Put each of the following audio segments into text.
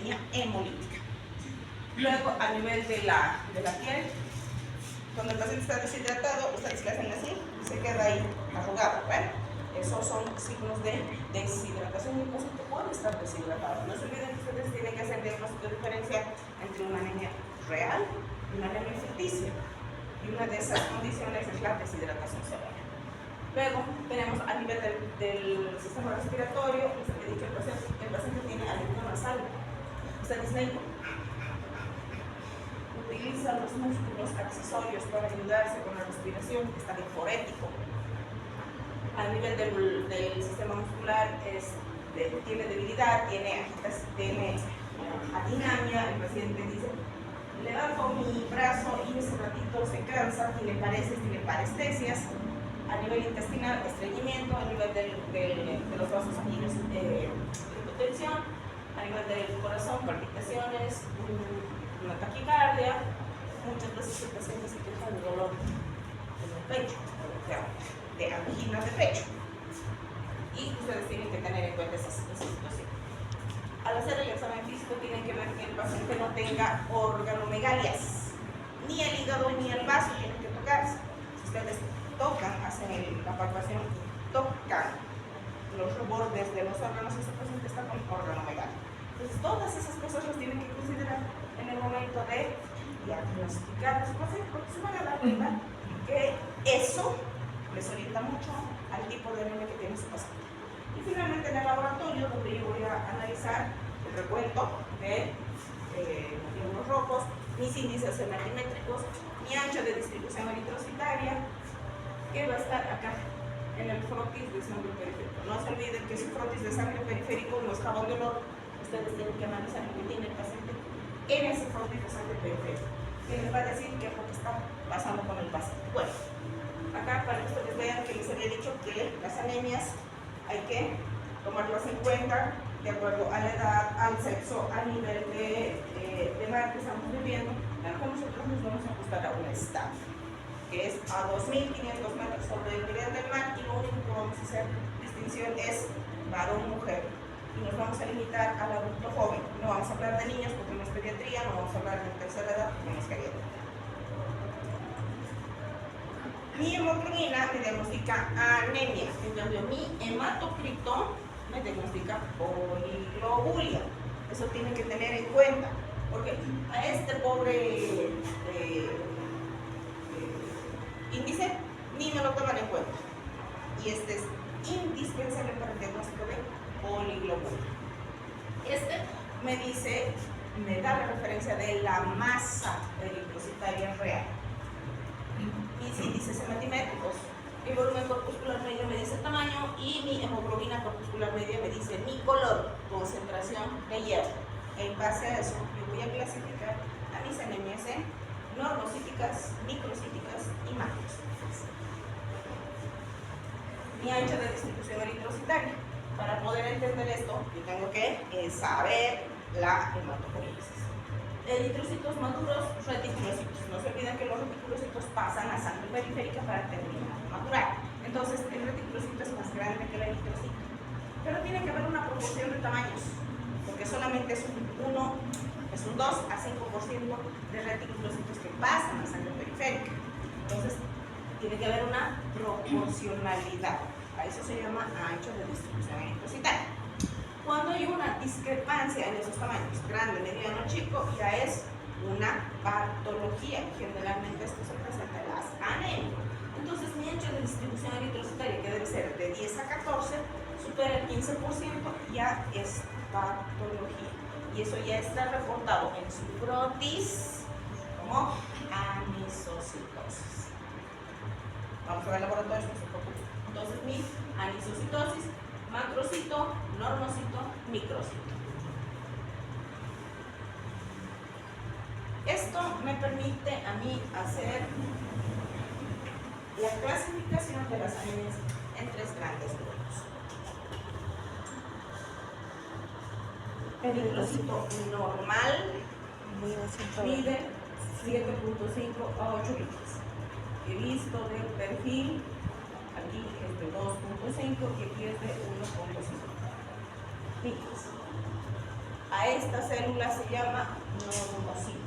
anemia hemolítica. Luego, a nivel de la piel, cuando el paciente está deshidratado, ustedes le hacen así, se queda ahí arrugado, ¿ven? Esos son signos de deshidratación y el paciente puede estar deshidratado. No se olviden que ustedes tienen que hacer diagnóstico de diferencia entre una anemia real y una anemia ficticia. Y una de esas condiciones es la deshidratación severa. Luego tenemos a nivel del sistema respiratorio, les he dicho, el paciente tiene alergia nasal. Ustedes ven, utiliza los músculos accesorios para ayudarse con la respiración, está diforético. A nivel del sistema muscular tiene debilidad, tiene adinamia, el paciente dice, levanto mi brazo y ese ratito se cansa, tiene paresis, tiene parestesias. A nivel intestinal, estreñimiento, a nivel de los vasos sanguíneos, hipotensión, a nivel del corazón, palpitaciones, una taquicardia. Muchas veces el paciente se queja de dolor en el pecho, de angina de pecho. Y ustedes tienen que tener en cuenta esa situación. Al hacer el examen físico tienen que ver que el paciente no tenga organomegalias, ni el hígado ni el vaso tienen que tocarse. Si ustedes tocan, hacen la palpación, tocan los bordes de los órganos, ese paciente está con organomegalia. Entonces todas esas cosas las tienen que considerar en el momento de diagnosticar a su paciente, porque se van a dar cuenta que eso les orienta mucho al tipo de anemia que tiene su paciente. Y finalmente en el laboratorio, donde yo voy a analizar el recuento de glóbulos rojos, mis índices hematimétricos, mi ancho de distribución eritrocitaria, que va a estar acá en el frotis de sangre periférico. No se olviden que su frotis de sangre periférico no es jabón de olor. Ustedes tienen que analizar lo que tiene el paciente en ese frotis de sangre periférico, que les va a decir qué es lo que está pasando con el paciente. Bueno, acá para que ustedes vean que les había dicho que las anemias hay que tomarlas en cuenta de acuerdo a la edad, al sexo, a nivel de mar que estamos viviendo, pero nosotros nos vamos a ajustar a un estado que es a 2.500 metros sobre el nivel del mar, y lo único que vamos a hacer distinción es varón-mujer. Y nos vamos a limitar al adulto joven. No vamos a hablar de niños porque no es pediatría, no vamos a hablar de tercera edad porque no es geriatría. Mi hemoglobina me diagnostica anemia, en cambio mi hematocrito me diagnostica poliglobulia. Eso tienen que tener en cuenta, porque a este pobre índice ni me lo toman en cuenta, y este es indispensable para el diagnóstico de poliglobulia. Este me da la referencia de la masa eritrocitaria real, mis índices hematimétricos, mi volumen corpuscular medio me dice el tamaño, y mi hemoglobina corpuscular media me dice mi color, concentración de hierro. En base a eso yo voy a clasificar a mis anemias en normocíticas, microcíticas y macrocíticas. Mi ancho de distribución eritrocitaria. Para poder entender esto, yo tengo que saber la hematopoiesis. Eritrocitos maduros, reticulocitos. No se olviden que los reticulocitos pasan a sangre periférica para terminar de madurar. Entonces, el reticulocito es más grande que el eritrocito. Pero tiene que haber una proporción de tamaños, porque solamente es un 2 a 5% de reticulocitos que pasan a sangre periférica. Entonces, tiene que haber una proporcionalidad. A eso se llama ancho de distribución eritrocitaria. Cuando hay una discrepancia en esos tamaños, grande, mediano, chico, ya es una patología. Generalmente esto se presenta en las anemias. Entonces, mi ancho de distribución eritrocitaria, que debe ser de 10 a 14, supera el 15%, ya es patología. Y eso ya está reportado en su frotis como anisocitosis. Vamos a ver laboratorios, no se preocupen. Entonces, mi anisocitosis, macrocito, normocito, microcito. Esto me permite a mí hacer la clasificación de las anemias en 3 grandes grupos. El eritrocito normal mide 7.5 a 8 litros. He visto del perfil, aquí es de 2.5 y aquí es de 1.5 litros. A A esta célula se llama normocito.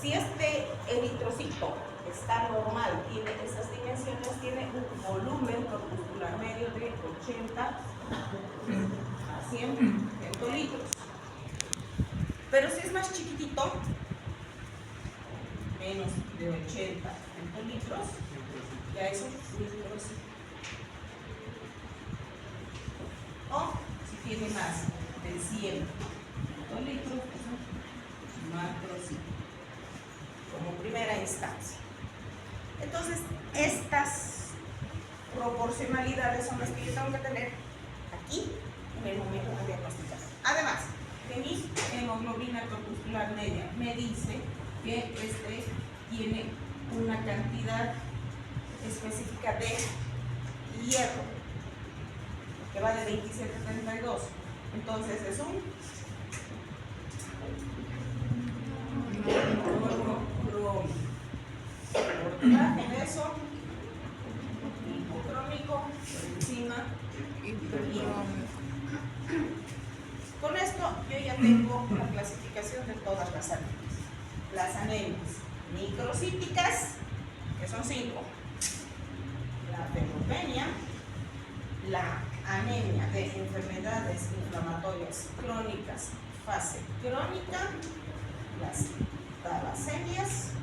Si este eritrocito está normal, tiene esas dimensiones, tiene un volumen corpuscular medio de 80 a 100 hectolitros. Pero si es más chiquitito, menos de 80 hectolitros, ya es un microcito. O si tiene más de 100 hectolitros, es un macrocito, como primera instancia. Entonces, estas proporcionalidades son las que yo tengo que tener aquí en el momento de diagnosticar. Además, que mi hemoglobina corpuscular media me dice que este tiene una cantidad específica de hierro, que va de 27 a 32. Entonces es un monocromo. Porcentaje de eso, hipocrómico, por encima. Con esto yo ya tengo la clasificación de todas las anemias. Las anemias microcíticas, que son 5. La fenopenia, la anemia de enfermedades inflamatorias crónicas, fase crónica, las talasemias,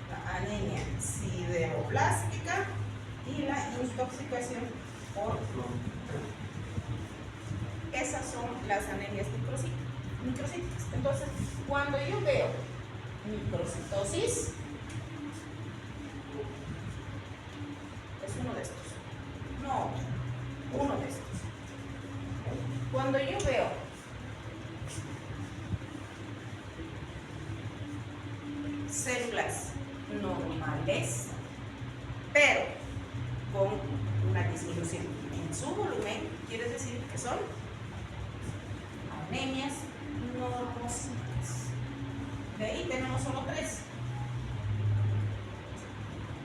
la anemia sideroblástica y la intoxicación por cloro. Esas son las anemias microcíticas. Entonces, cuando yo veo microcitosis, es uno de estos, no otro, uno de estos. Cuando yo veo células normales, pero con una disminución en su volumen, quiere decir que son anemias normocíticas. De ahí tenemos solo 3: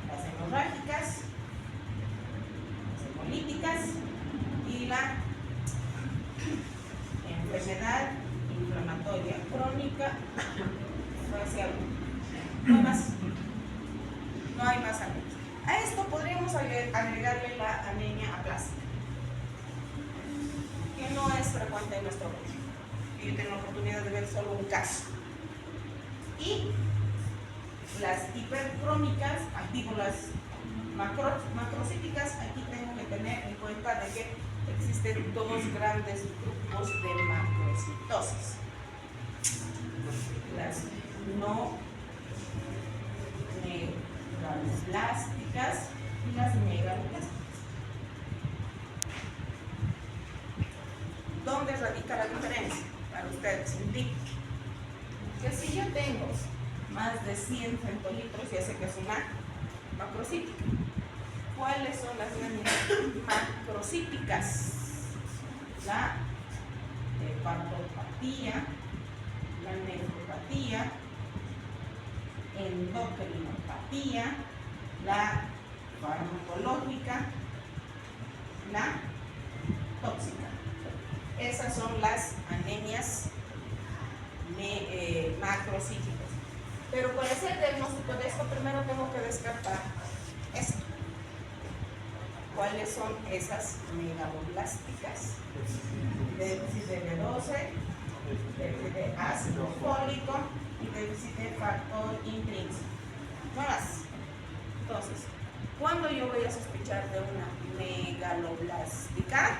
las hemorrágicas, las hemolíticas y la enfermedad inflamatoria crónica facial. No hay más. No hay más anemias. A esto podríamos agregarle la anemia aplástica, que no es frecuente en nuestro grupo. Yo tengo la oportunidad de ver solo un caso. Y las hipercrónicas, digo las macrocíticas, aquí tengo que tener en cuenta de que existen 2 grandes grupos de macrocitosis: las no megaloblásticas y las megaloblásticas. ¿Dónde radica la diferencia? Para ustedes, un tip. Que si yo tengo más de 100 centilitros, ya sé que es una macrocítica. ¿Cuáles son las macrocíticas? La hepatopatía, la nefropatía, endocrinopatía, la farmacológica, la tóxica. Esas son las anemias macrocíticas. Pero para hacer el diagnóstico de esto, primero tengo que descartar esto. ¿Cuáles son esas megaloblásticas? Déficit de B12, déficit de ácido fólico y déficit de factor intrínseco. No más. Entonces, ¿cuándo yo voy a sospechar de una megaloblástica?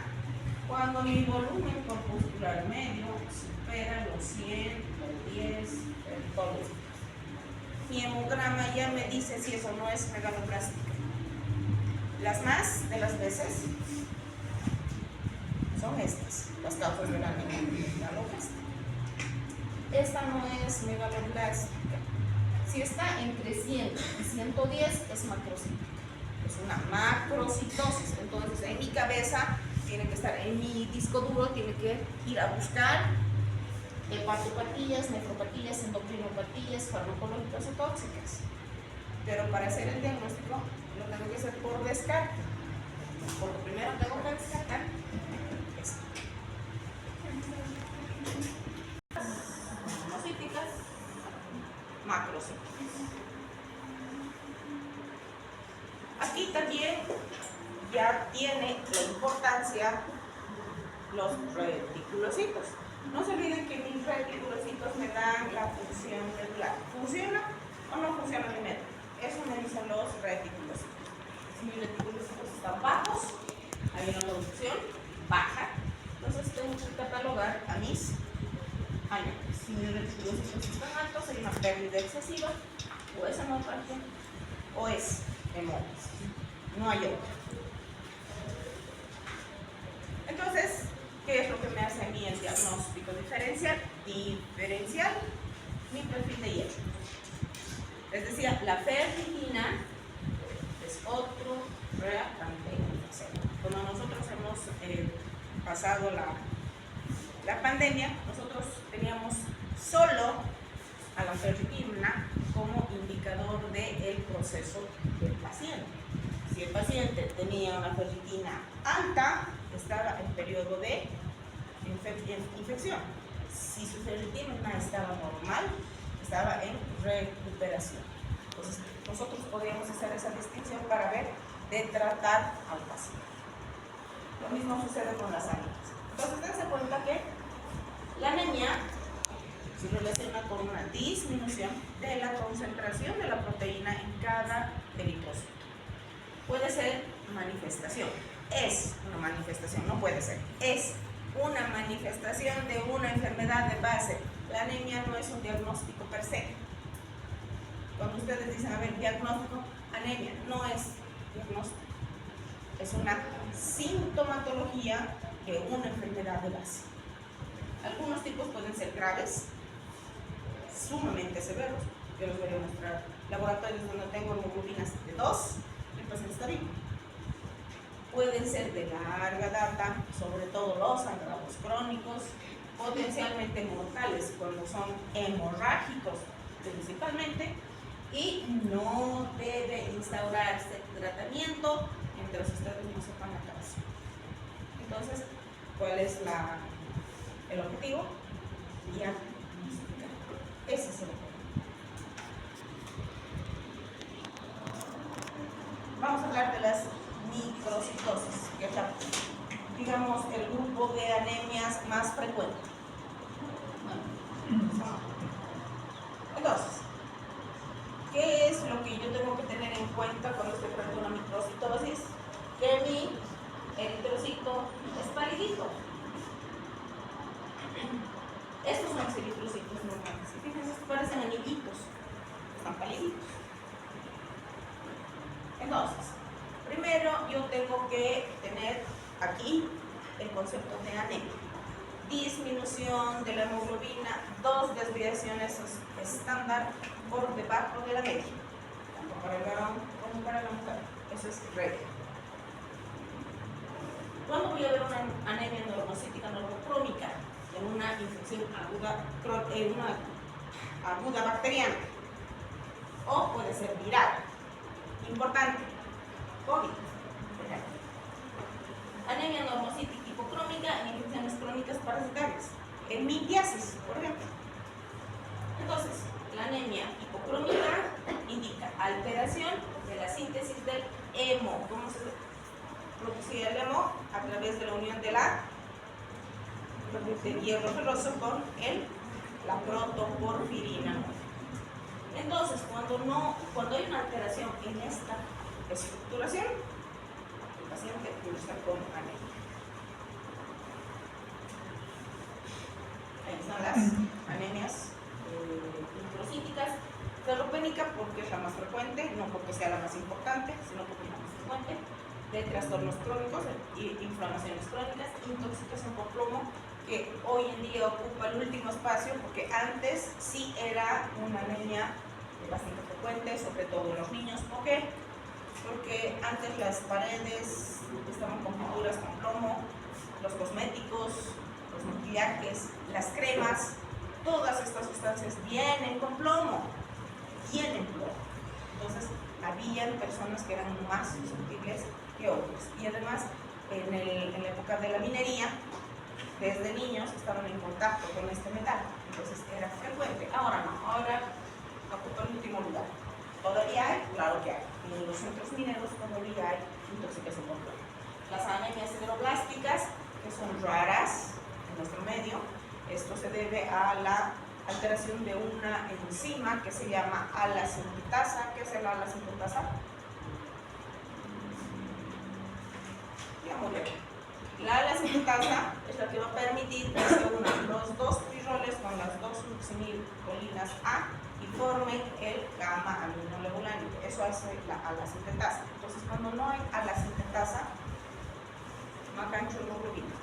Cuando mi volumen corpuscular medio supera los 100, los 10 hectolitros. Mi hemograma ya me dice si eso no es megaloblástica. Las más de las veces son estas, las causas de la anemia megaloblástica. Esta no es megaloblástica. Si está entre 100 y 110 es macrocítica. Es una macrocitosis. Entonces en mi cabeza tiene que estar, en mi disco duro tiene que ir a buscar hepatopatías, nefropatías, endocrinopatías, farmacológicas o tóxicas. Pero para hacer el diagnóstico lo tengo que hacer por descarte. Porque primero tengo que descartar macrocitos. Aquí también ya tiene la importancia los reticulocitos. No se olviden que mis reticulocitos me dan la función medular. ¿Funciona o no funciona mi método? Eso me dicen los reticulocitos. Si mis reticulocitos están bajos, hay una producción baja, entonces tengo que catalogar a mis anémias. Si mis reticulocitos están altos, hay una pérdida excesiva, o es hemorragia o es hemólisis. No hay otra. Entonces, ¿qué es lo que me hace a mí el diagnóstico diferencial? Diferencial mi perfil de hierro. Les decía, la ferritina es otro reactante infeccioso. Cuando nosotros hemos pasado la pandemia, nosotros teníamos solo a la ferritina como indicador del proceso del paciente. Si el paciente tenía una ferritina alta, estaba en periodo de infección. Si su ferritina estaba normal, estaba en recuperación. Entonces, nosotros podríamos hacer esa distinción para ver de tratar al paciente. Lo mismo sucede con las anemias. Entonces, dense cuenta que la anemia se relaciona con una disminución de la concentración de la proteína en cada eritrocito. Puede ser manifestación. Es una manifestación, no puede ser. Es una manifestación de una enfermedad de base. La anemia no es un diagnóstico per se. Cuando ustedes dicen, a ver, diagnóstico, anemia, no es diagnóstico. Es una sintomatología de una enfermedad de base. Algunos tipos pueden ser graves, sumamente severos. Yo les voy a mostrar laboratorios donde tengo hemoglobinas de 2, el paciente está vivo. Pueden ser de larga data, sobre todo los sangrados crónicos, potencialmente mortales cuando son hemorrágicos principalmente, y no debe instaurarse tratamiento mientras ustedes no sepan la causa. Entonces, ¿cuál es el objetivo? Diagnosticar. Ese es el objetivo. Vamos a hablar de las microcitosis, que es digamos el grupo de anemias más frecuente. Entonces, ¿qué es lo que yo tengo que tener en cuenta cuando estoy frente a una microcitosis? Que mi eritrocito es palidito. Estos son los eritrocitos normales. Fíjense, parecen anillitos, están paliditos. Entonces, primero yo tengo que tener aquí el concepto de anemia. Disminución de la hemoglobina, 2 desviaciones estándar por debajo de la media, tanto para el varón como para la mujer. Eso es regla. ¿Cuándo voy a ver una anemia normocítica normocrómica? En una infección aguda bacteriana, o puede ser viral. Importante, COVID. Anemia normocítica hipocrómica en infecciones crónicas parasitarias, en mitiasis, por ejemplo. Entonces, la anemia hipocrómica indica alteración de la síntesis del hemo. ¿Cómo se producía el hemo? A través de la unión del hierro ferroso con la protoporfirina. Entonces, cuando hay una alteración en esta estructuración, el paciente cursa con anemia. Ahí están las anemias microcíticas. Ferropénica porque es la más frecuente, no porque sea la más importante, sino porque es la más frecuente. De trastornos crónicos, inflamaciones crónicas, intoxicación por plomo, que hoy en día ocupa el último espacio porque antes sí era una anemia bastante frecuente, sobre todo en los niños. ¿Por qué? Porque antes las paredes estaban con pinturas con plomo, los cosméticos, los maquillajes, las cremas, todas estas sustancias vienen con plomo, Entonces, habían personas que eran más susceptibles que otros. Y además, en la época de la minería, desde niños estaban en contacto con este metal, entonces era frecuente. Ahora no, ahora ocupó el último lugar. ¿Todavía hay? Claro que hay. En los centros mineros todavía hay intoxicación por plomo. Las anemias sideroblásticas, que son raras en nuestro medio, esto se debe a la alteración de una enzima que se llama ala-sintasa. ¿Qué es el ala-sintasa? Muy bien. La ala-sintasa es la que va a permitir que se unan los dos triroles con las dos succinilcolinas A y formen el gamma-aminolevulánico. Eso hace la ala-sintasa. Entonces, cuando no hay ala-sintasa, no alcanza hemoglobina.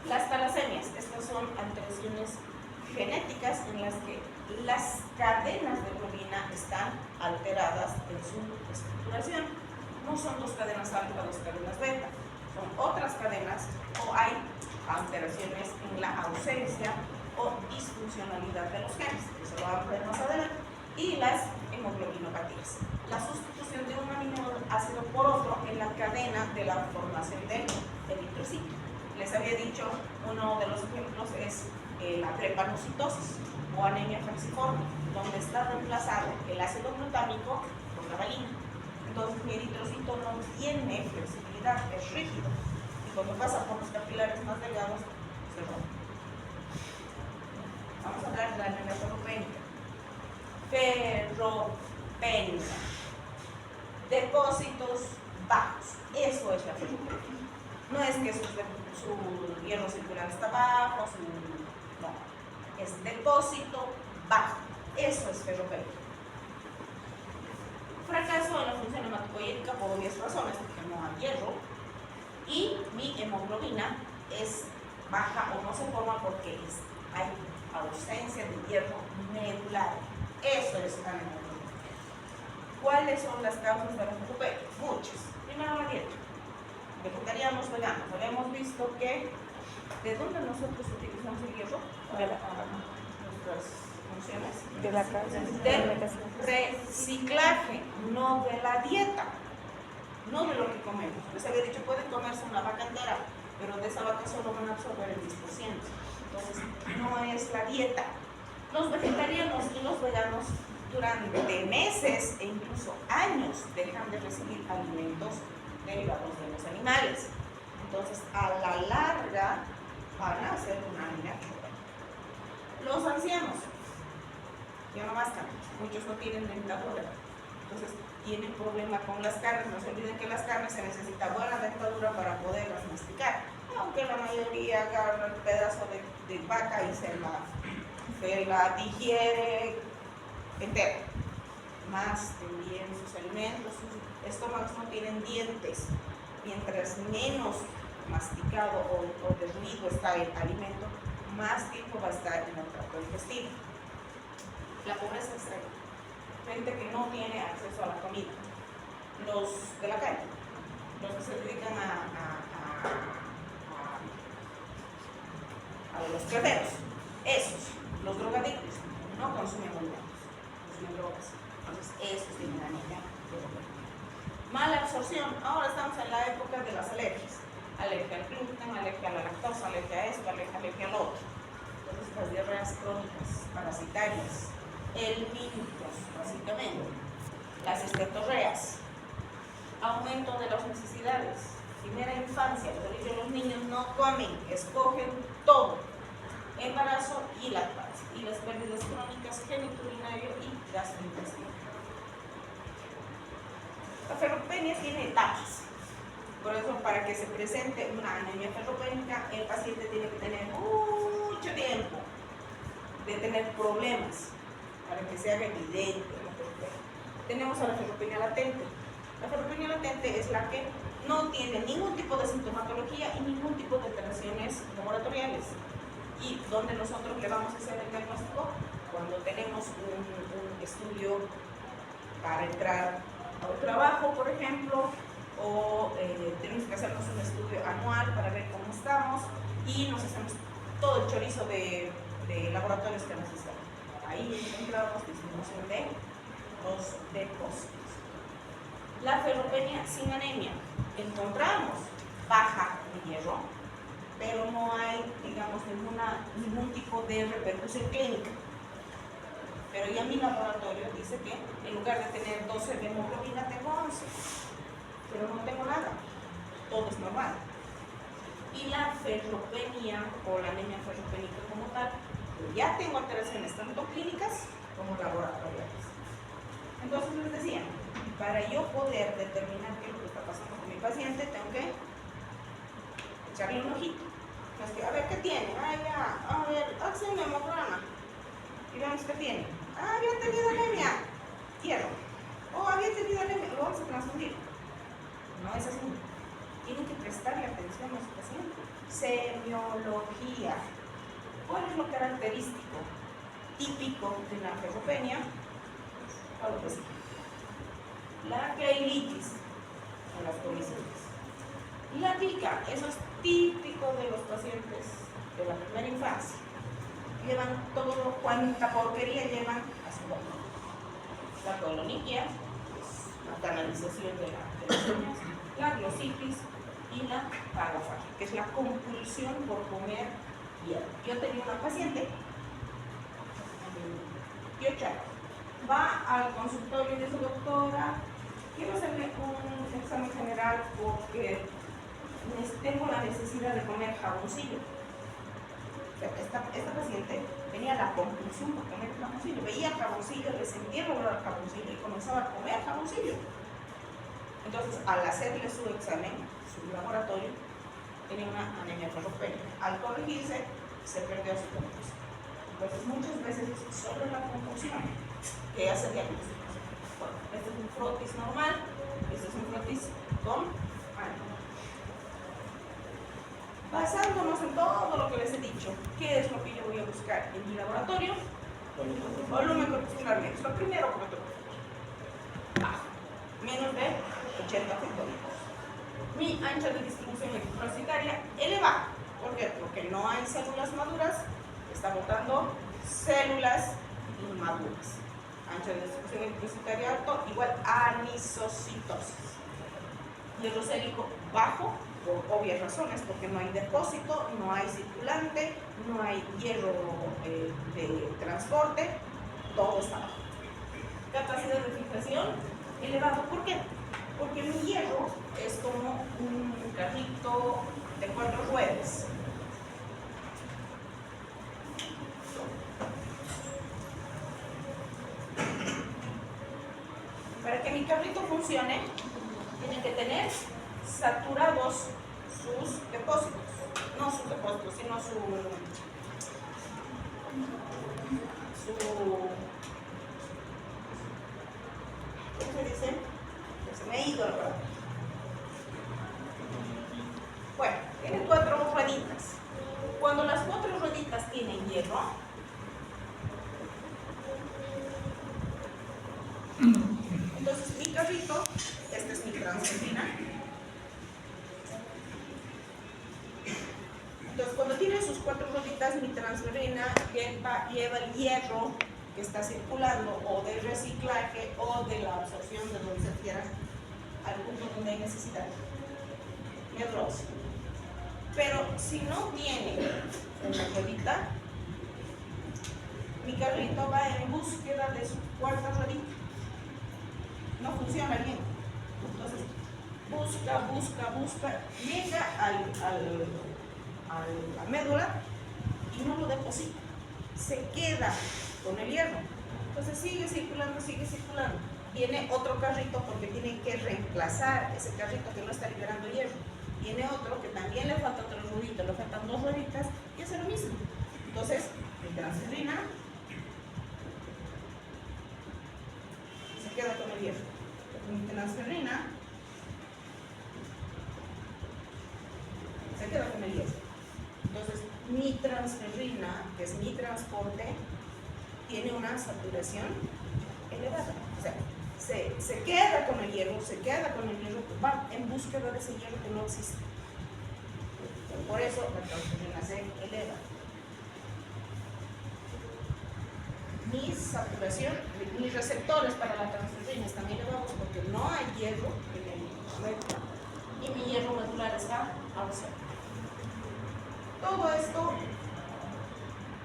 Las talasemias, estas son alteraciones genéticas en las que las cadenas de globina están alteradas en su estructuración. No son dos cadenas alfa, dos cadenas beta, son otras cadenas, o hay alteraciones en la ausencia o disfuncionalidad de los genes, que se lo vamos a ver más adelante, y las hemoglobinopatías. La sustitución de un aminoácido por otro en la cadena de la formación del eritrocito. Les había dicho, uno de los ejemplos es la prepanocitosis o anemia falciforme, donde está reemplazado el ácido glutámico por la valina. Entonces mi eritrocito no tiene flexibilidad, es rígido, y cuando pasa por los capilares más delgados se rompe. Vamos a hablar de la anemia ferropénica. Ferropénica, depósitos bajos, eso es la ferropénica. No es que su hierro circular está bajo, no, es depósito bajo, eso es ferropénica. Fracaso en la función hematopoyética por obvias razones, porque no hay hierro, y mi hemoglobina es baja o no se forma porque hay ausencia de hierro medular. Eso es la hemoglobina. ¿Cuáles son las causas de la ferropénica? Muchas. Primero, la dieta. Vegetarianos, veganos. Habíamos visto que ¿de dónde nosotros utilizamos el hierro? De nuestras funciones. De la casa. Del reciclaje, no de la dieta, no de lo que comemos. Les había dicho, pueden comerse una vaca entera, pero de esa vaca solo van a absorber el 10%. Entonces, no es la dieta. Los vegetarianos y los veganos durante meses e incluso años dejan de recibir alimentos derivados de los animales. Entonces, a la larga van a hacer una anemia ferropénica. Los ancianos ya no bastan, muchos no tienen dentadura, entonces tienen problema con las carnes. No se olviden que las carnes se necesita buena dentadura para poderlas masticar, aunque la mayoría agarra el pedazo de vaca y se la digiere entera. Más también sus alimentos, sus estómagos no tienen dientes. Mientras menos masticado o derruido está el alimento, más tiempo va a estar en el tracto digestivo. La pobreza extrema, gente que no tiene acceso a la comida, los de la calle, los que se dedican a los perderos, esos, los drogadictos, no consumen alimentos, consumen drogas. Entonces, esos tienen anemia ferropénica. Mala absorción. Ahora estamos en la época de las alergias. Alergia al gluten, alergia a la lactosa, alergia a esto, alergia al otro. Entonces, las diarreas crónicas, parasitarias, helmínticos, básicamente, las estetorreas, aumento de las necesidades, primera infancia, los niños no comen, escogen todo, embarazo y lactancia, y las pérdidas crónicas genitourinario y gastrointestinal. La ferropenia tiene etapas, por eso para que se presente una anemia ferropénica, el paciente tiene que tener mucho tiempo de tener problemas para que se haga evidente la ferropenia. Tenemos a la ferropenia latente. La ferropenia latente es la que no tiene ningún tipo de sintomatología y ningún tipo de alteraciones laboratoriales. Y donde nosotros le vamos a hacer el diagnóstico cuando tenemos un estudio para entrar a un trabajo, por ejemplo, o tenemos que hacernos un estudio anual para ver cómo estamos y nos hacemos todo el chorizo de laboratorios que necesitamos. Ahí encontramos disminución de los depósitos. La ferropenia sin anemia, encontramos baja de hierro, pero no hay, digamos, ningún tipo de repercusión clínica. Pero ya mi laboratorio dice que en lugar de tener 12 de hemoglobina tengo 11, pero no tengo nada, todo es normal. Y la ferropenia o la anemia ferropénica como tal, ya tengo alteraciones tanto clínicas como laboratoriales. Entonces les decía, para yo poder determinar qué es lo que está pasando con mi paciente, tengo que echarle un ojito. Es que, a ver, ¿qué tiene? Ah, ya, a ver, hace un hemograma y vemos qué tiene. Ah, había tenido anemia, hierro. Oh, había tenido anemia, lo vamos a transfundir. No es así. Tienen que prestarle atención a su paciente. Semiología. ¿Cuál es lo característico típico de la ferropenia? La keilitis o las policitis. La pica, eso es típico de los pacientes de la primera infancia. Llevan todo, cuanta porquería llevan a su boca. La coloniquia, la canalización de las uñas, la glositis y la pagafagia, que es la compulsión por comer hierro. Yo tenía una paciente, va al consultorio de su doctora, quiero hacerle un examen general porque tengo la necesidad de comer jaboncillo. Esta paciente tenía la compulsión por comer jaboncillo, veía jaboncillo, le sentía el olor al jaboncillo y comenzaba a comer jaboncillo. Entonces, al hacerle su examen, su laboratorio, tenía una anemia ferropénica. Al corregirse, se perdió su compulsión. Entonces, muchas veces es solo la compulsión que hace diagnóstico. Bueno, este es un frotis normal, este es un frotis con anemia. Basándonos en todo lo que les he dicho, ¿qué es lo que yo voy a buscar en mi laboratorio? Volumen corpuscular medio. Lo primero que me tengo que fijar. Bajo. Menos de 80 hectolitros. Mi ancha de distribución electrocitaria elevada. ¿Por qué? Porque no hay células maduras, está botando células inmaduras. Ancha de distribución electrocitaria alto igual a anisocitosis. Hierro célico bajo, por obvias razones, porque no hay depósito, no hay circulante, no hay hierro de transporte, todo está bajo. Capacidad de filtración elevado, ¿por qué? Porque mi hierro es como un carrito de 4 ruedas. Para que mi carrito funcione, tiene que tener saturados sus depósitos, no sus depósitos, sino ¿cómo se dice? Se me ha ido, la verdad. Bueno, tiene 4 rueditas. Cuando las 4 rueditas tienen hierro, entonces mi carrito, esta es mi transferrina. Entonces, cuando tiene sus 4 rueditas, mi transferrina lleva el hierro que está circulando, o del reciclaje, o de la absorción de donde se quiera, al punto donde hay necesidad. Hierros. Pero si no tiene una ruedita, mi carrito va en búsqueda de su 4ª ruedita. No funciona bien. Entonces, busca, llega a la médula y no lo deposita, se queda con el hierro. Entonces sigue circulando. Viene otro carrito porque tiene que reemplazar ese carrito que no está liberando hierro. Viene otro que también le falta otra ruedita, le faltan 2 rueditas y hace lo mismo. Entonces, mi transferrina se queda con el hierro. Mi transferrina se queda con el hierro. Entonces, mi transferrina, que es mi transporte, tiene una saturación elevada. O sea, se queda con el hierro, va en búsqueda de ese hierro que no existe. Por eso la transferrina se eleva. Mi saturación, mis receptores para la transferrina están elevados porque no hay hierro en el médula y mi hierro medular está ausente. Todo esto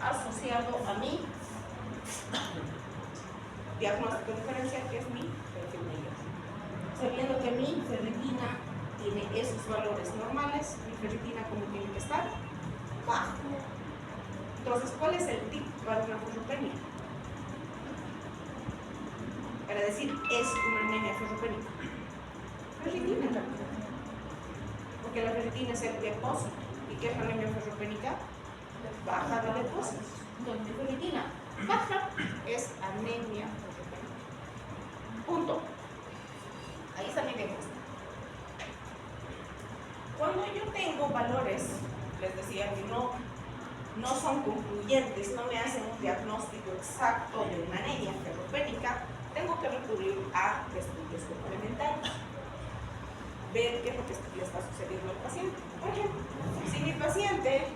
asociado a mi diagnóstico diferencial, que es mi perfil medio. Sabiendo que mi ferritina tiene esos valores normales, mi ferritina como tiene que estar bajo. Entonces, ¿cuál es el tip para una ferropenia? Para decir, es una anemia ferropénica. Ferritina en realidad. Porque la ferritina es el depósito. ¿Y qué es la anemia ferropénica? Baja de depósitos. Entonces, mi ferritina baja es anemia ferropénica. Punto. Ahí está mi diagnóstico. Cuando yo tengo valores, les decía que no son concluyentes, no me hacen un diagnóstico exacto de una anemia ferropénica, tengo que recurrir a estudios complementarios. Ver qué es lo que le está sucediendo al paciente. Por ejemplo, si mi paciente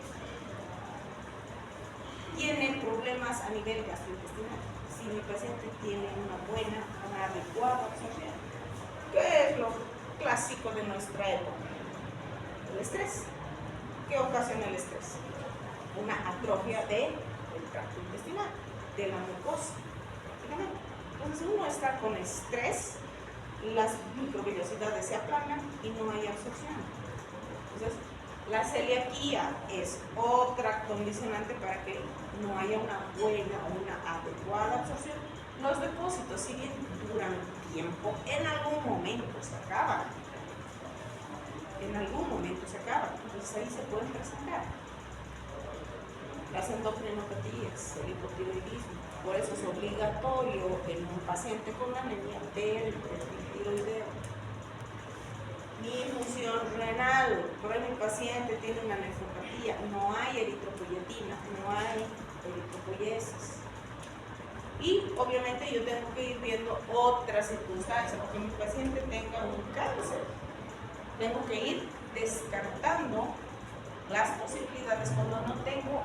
tiene problemas a nivel gastrointestinal, si mi paciente tiene una adecuada absorción, ¿qué es lo clásico de nuestra época? El estrés. ¿Qué ocasiona el estrés? Una atrofia del tracto intestinal, de la mucosa. Entonces, si uno está con estrés, las microvellosidades se aplanan y no hay absorción. Entonces, la celiaquía es otra condicionante para que no haya una buena o una adecuada absorción. Los depósitos, si bien duran tiempo, en algún momento se acaban. En algún momento se acaban. Entonces ahí se pueden presentar las endocrinopatía,s el hipotiroidismo. Por eso es obligatorio en un paciente con anemia ver el perfil tiroideo. Mi función renal, por mi paciente tiene una nefropatía, no hay eritropoyetina, no hay eritropoyesis. Y obviamente yo tengo que ir viendo otras circunstancias, porque mi paciente tenga un cáncer. Tengo que ir descartando las posibilidades cuando no tengo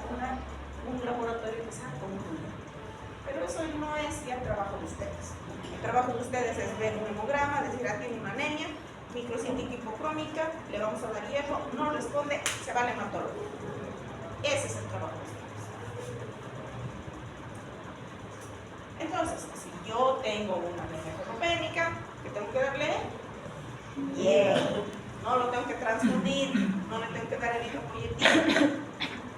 un laboratorio que sea concluido. Pero eso no es ya el trabajo de ustedes. El trabajo de ustedes es ver un hemograma, decir, tiene una anemia, microcítica hipocrómica, le vamos a dar hierro, no responde, se va al hematólogo. Ese es el trabajo de ustedes. Entonces, si yo tengo una anemia ferropénica, ¿qué tengo que darle? Hierro. No lo tengo que transfundir, no le tengo que dar eritropoyetina,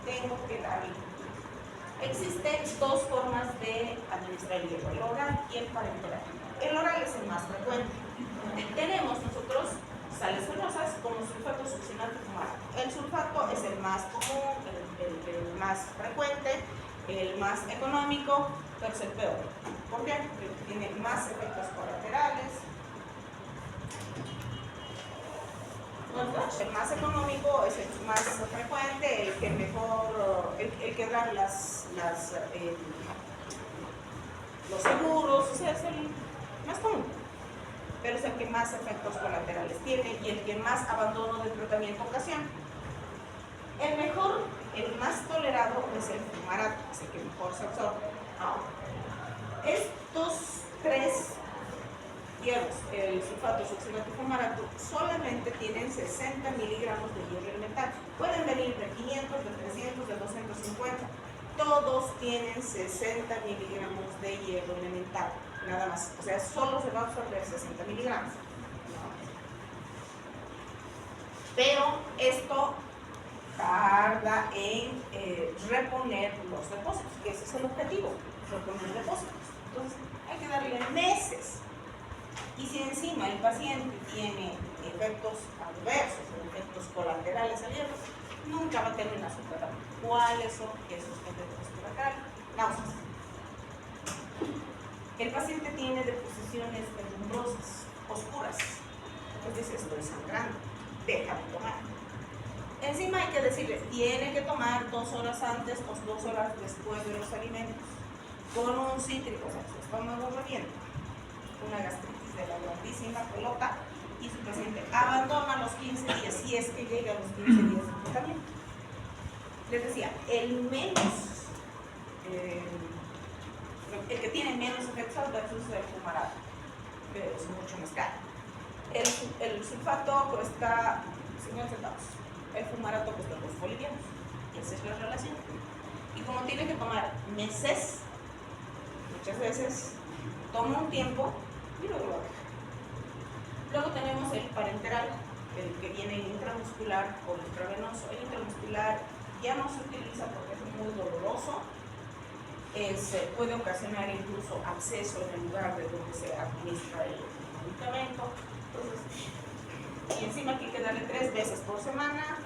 tengo que darle. Existen dos formas de administrar el hierro, el oral y el parenteral. El oral es el más frecuente. Tenemos nosotros sales venosas como sulfato succinato fumarato. El sulfato es el más común, el más frecuente, el más económico, pero es el peor. ¿Por qué? Porque tiene más efectos colaterales. El más económico es el más frecuente, el que mejor, el que da los seguros, o sea, es el más común, pero es el que más efectos colaterales tiene y el que más abandono de tratamiento ocasiona. El mejor, el más tolerado es el fumarato, es el que mejor se absorbe. Estos tres hierros, el sulfato, succinato y fumarato, solamente tienen 60 miligramos de hierro elemental. Pueden venir de 500, de 300, de 250. Todos tienen 60 miligramos de hierro elemental, nada más. O sea, solo se va a absorber 60 miligramos. Pero esto tarda en reponer los depósitos, que ese es el objetivo, reponer depósitos. Entonces, hay que darle meses. Y si encima el paciente tiene efectos adversos, efectos colaterales al hierro, nunca va a terminar su tratamiento. ¿Cuáles son esos efectos colaterales? Náuseas. El paciente tiene deposiciones pedumbrosas, oscuras. Entonces dice, estoy sangrando, deja de tomar. Encima hay que decirle, tiene que tomar 2 horas antes o 2 horas después de los alimentos, con un cítrico, o sea, su estómago revienta, una gastritis de la grandísima pelota, y su paciente abandona los 15 días, si es que llega a los 15 días de tratamiento. Les decía, el que tiene menos efectos adversos es el fumarato, pero es mucho más caro. El sulfato cuesta 50 centavos, el fumarato cuesta 2 bolivianos, esa es la relación. Y como tiene que tomar meses, muchas veces toma un tiempo y luego lo deja. Luego tenemos el parenteral, el que viene intramuscular o intravenoso. El intramuscular ya no se utiliza porque es muy doloroso, puede ocasionar incluso absceso en el lugar de donde se administra el medicamento. Entonces, y encima hay que darle 3 veces por semana.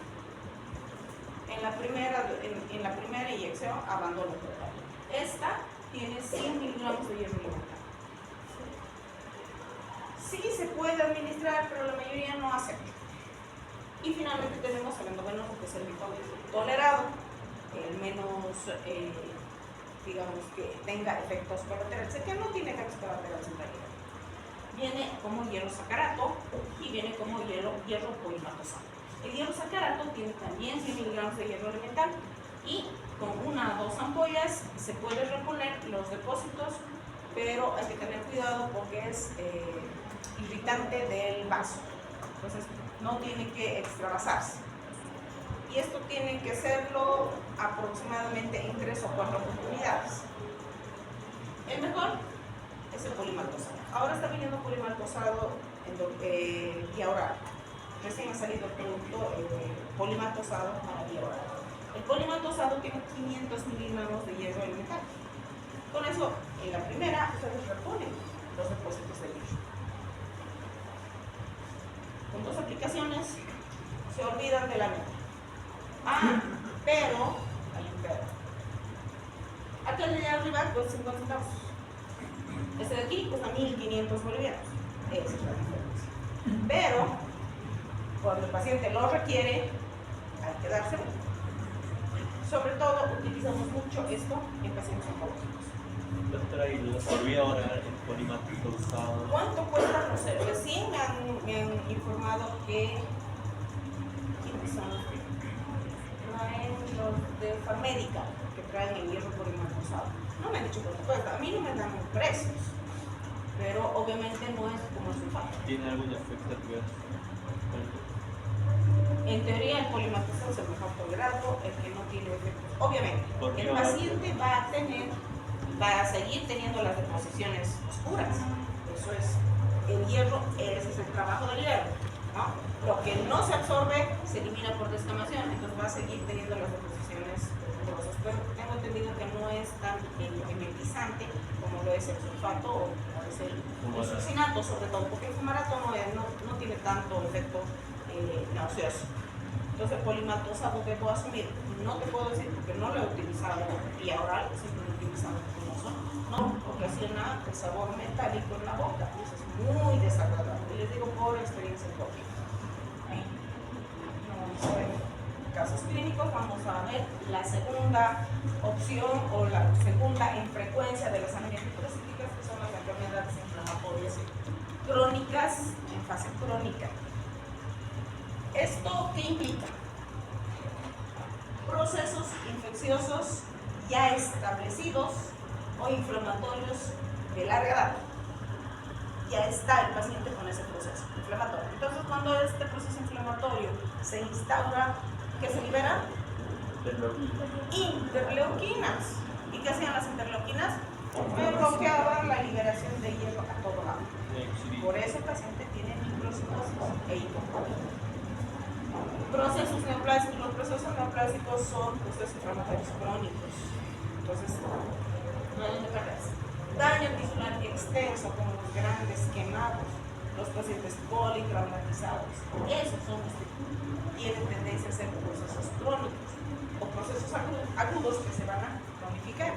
En la primera inyección, abandono total. Esta tiene 100 miligramos de hierro elemental. Sí se puede administrar, pero la mayoría no acepta. Y finalmente tenemos el endovenoso, que es el mejor tolerado, el menos, digamos, que tenga efectos colaterales, que no tiene efectos colaterales en realidad. Viene como hierro sacarato y viene como hierro polimatosano. El hierro sacarato tiene también 100 miligramos de hierro elemental y con 1 o 2 ampollas se puede reponer los depósitos, pero hay que tener cuidado porque es irritante del vaso. Entonces no tiene que extravasarse. Y esto tiene que hacerlo aproximadamente en 3 o 4 oportunidades. El mejor es el polimaltosado. Ahora está viniendo polimaltosado y ahora recién ha salido el producto polimaltosado para vía oral. El polimaltosado tiene 500 miligramos de hierro elemental. Con eso, en la primera, ustedes reponen los depósitos de hierro. Con 2 aplicaciones, se olvidan de la meta. Pero, hay un pero. Aquel de arriba cuesta 50 centavos. Este de aquí cuesta 1.500 bolivianos. Esa es la diferencia. Pero, cuando el paciente lo requiere, hay que dárselo. Sobre todo, utilizamos mucho esto en pacientes oncológicos. Doctora, ¿y por vía oral el polimaltosado? ¿Cuánto cuesta? No sé. Recién me han informado que ¿quiénes son? Traen los de Farmédica, que traen el hierro polimaltosado. No me han dicho cuánto cuesta. A mí no me dan precios, pero obviamente no es como el sulfato. ¿Tiene algún efecto adverso? En teoría el polimaltosado es el mejor tolerado, el que no tiene efectos. Obviamente, el paciente va a seguir teniendo las deposiciones oscuras. Eso es el hierro, ese es el trabajo del hierro, ¿no? Lo que no se absorbe se elimina por descamación, entonces va a seguir teniendo las deposiciones oscurosas. Pero tengo entendido que no es tan emetizante como lo es el sulfato o como es el succinato, sobre todo, porque el fumarato no tiene tanto efecto nauseoso. Entonces el polimaltosado debo asumir, no te puedo decir porque no lo he utilizado vía oral, siempre lo he utilizado como no ocasiona el sabor metálico en la boca, y eso es muy desagradable, y les digo por experiencia propia. Vamos a ver casos clínicos, vamos a ver la segunda opción o la segunda en frecuencia de las angiomias microcíticas, que son las enfermedades inflamatorias crónicas en fase crónica. ¿Esto qué implica? Procesos infecciosos ya establecidos o inflamatorios de larga data. Ya está el paciente con ese proceso inflamatorio. Entonces, cuando este proceso inflamatorio se instaura, ¿qué se libera? Interleuquinas. ¿Y qué hacían las interleuquinas? Bloqueaban la liberación de hierro a todo lado. Por eso el paciente tiene microcitosis e hipocolia. Procesos neoplásicos. Los procesos neoplásicos son procesos inflamatorios crónicos. Entonces, no hay donde perderse. Daño tisular extenso, como los grandes quemados, los pacientes politraumatizados. Esos son los que tienen tendencia a ser procesos crónicos o procesos agudos que se van a cronificar.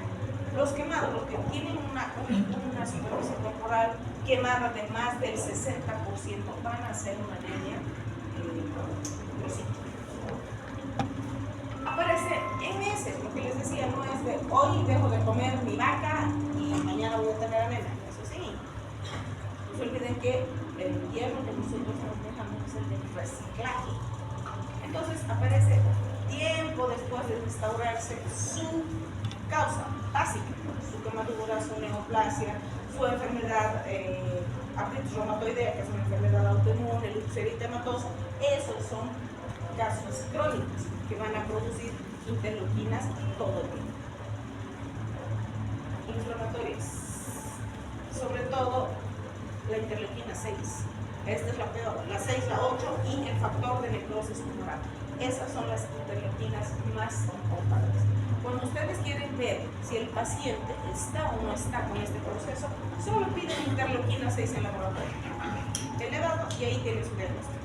Los quemados, los que tienen una superficie corporal quemada de más del 60%, van a ser una anemia aparece en meses, lo que les decía, no es de hoy dejo de comer mi vaca y mañana voy a tener anemia, eso sí. No se olviden que el hierro que nosotros manejamos es el del reciclaje. Entonces aparece tiempo después de instaurarse su causa básica, su quemadura, su neoplasia, su enfermedad artritis reumatoidea, que es una enfermedad autoinmune, el lupus eritematoso. Esos son casos crónicos que van a producir interleuquinas todo el tiempo. Inflamatorias. sobre todo la interleuquina 6. Esta es la peor, la 6, la 8 y el factor de necrosis tumoral. Esas son las interleuquinas más importantes. Cuando ustedes quieren ver si el paciente está o no está con este proceso, solo piden interleuquina 6 en laboratorio elevado y ahí tienen su diagnóstico.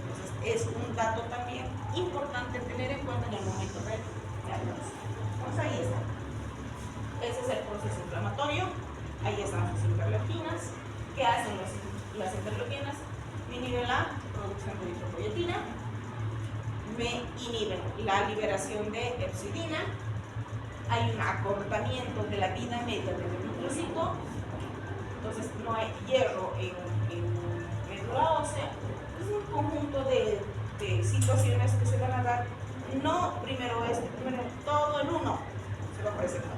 Entonces, es un dato también importante tener en cuenta en el momento del diagnóstico. Pues ahí está. Ese es el proceso inflamatorio. Ahí están sus interleuquinas. ¿Qué hacen las interleuquinas? Me inhiben la producción de eritropoyetina, me inhiben la liberación de hepcidina, hay un acortamiento de la vida media del eritrocito, entonces no hay hierro en médula ósea. Es un conjunto de situaciones que se van a dar, no primero primero todo en uno se va a presentar.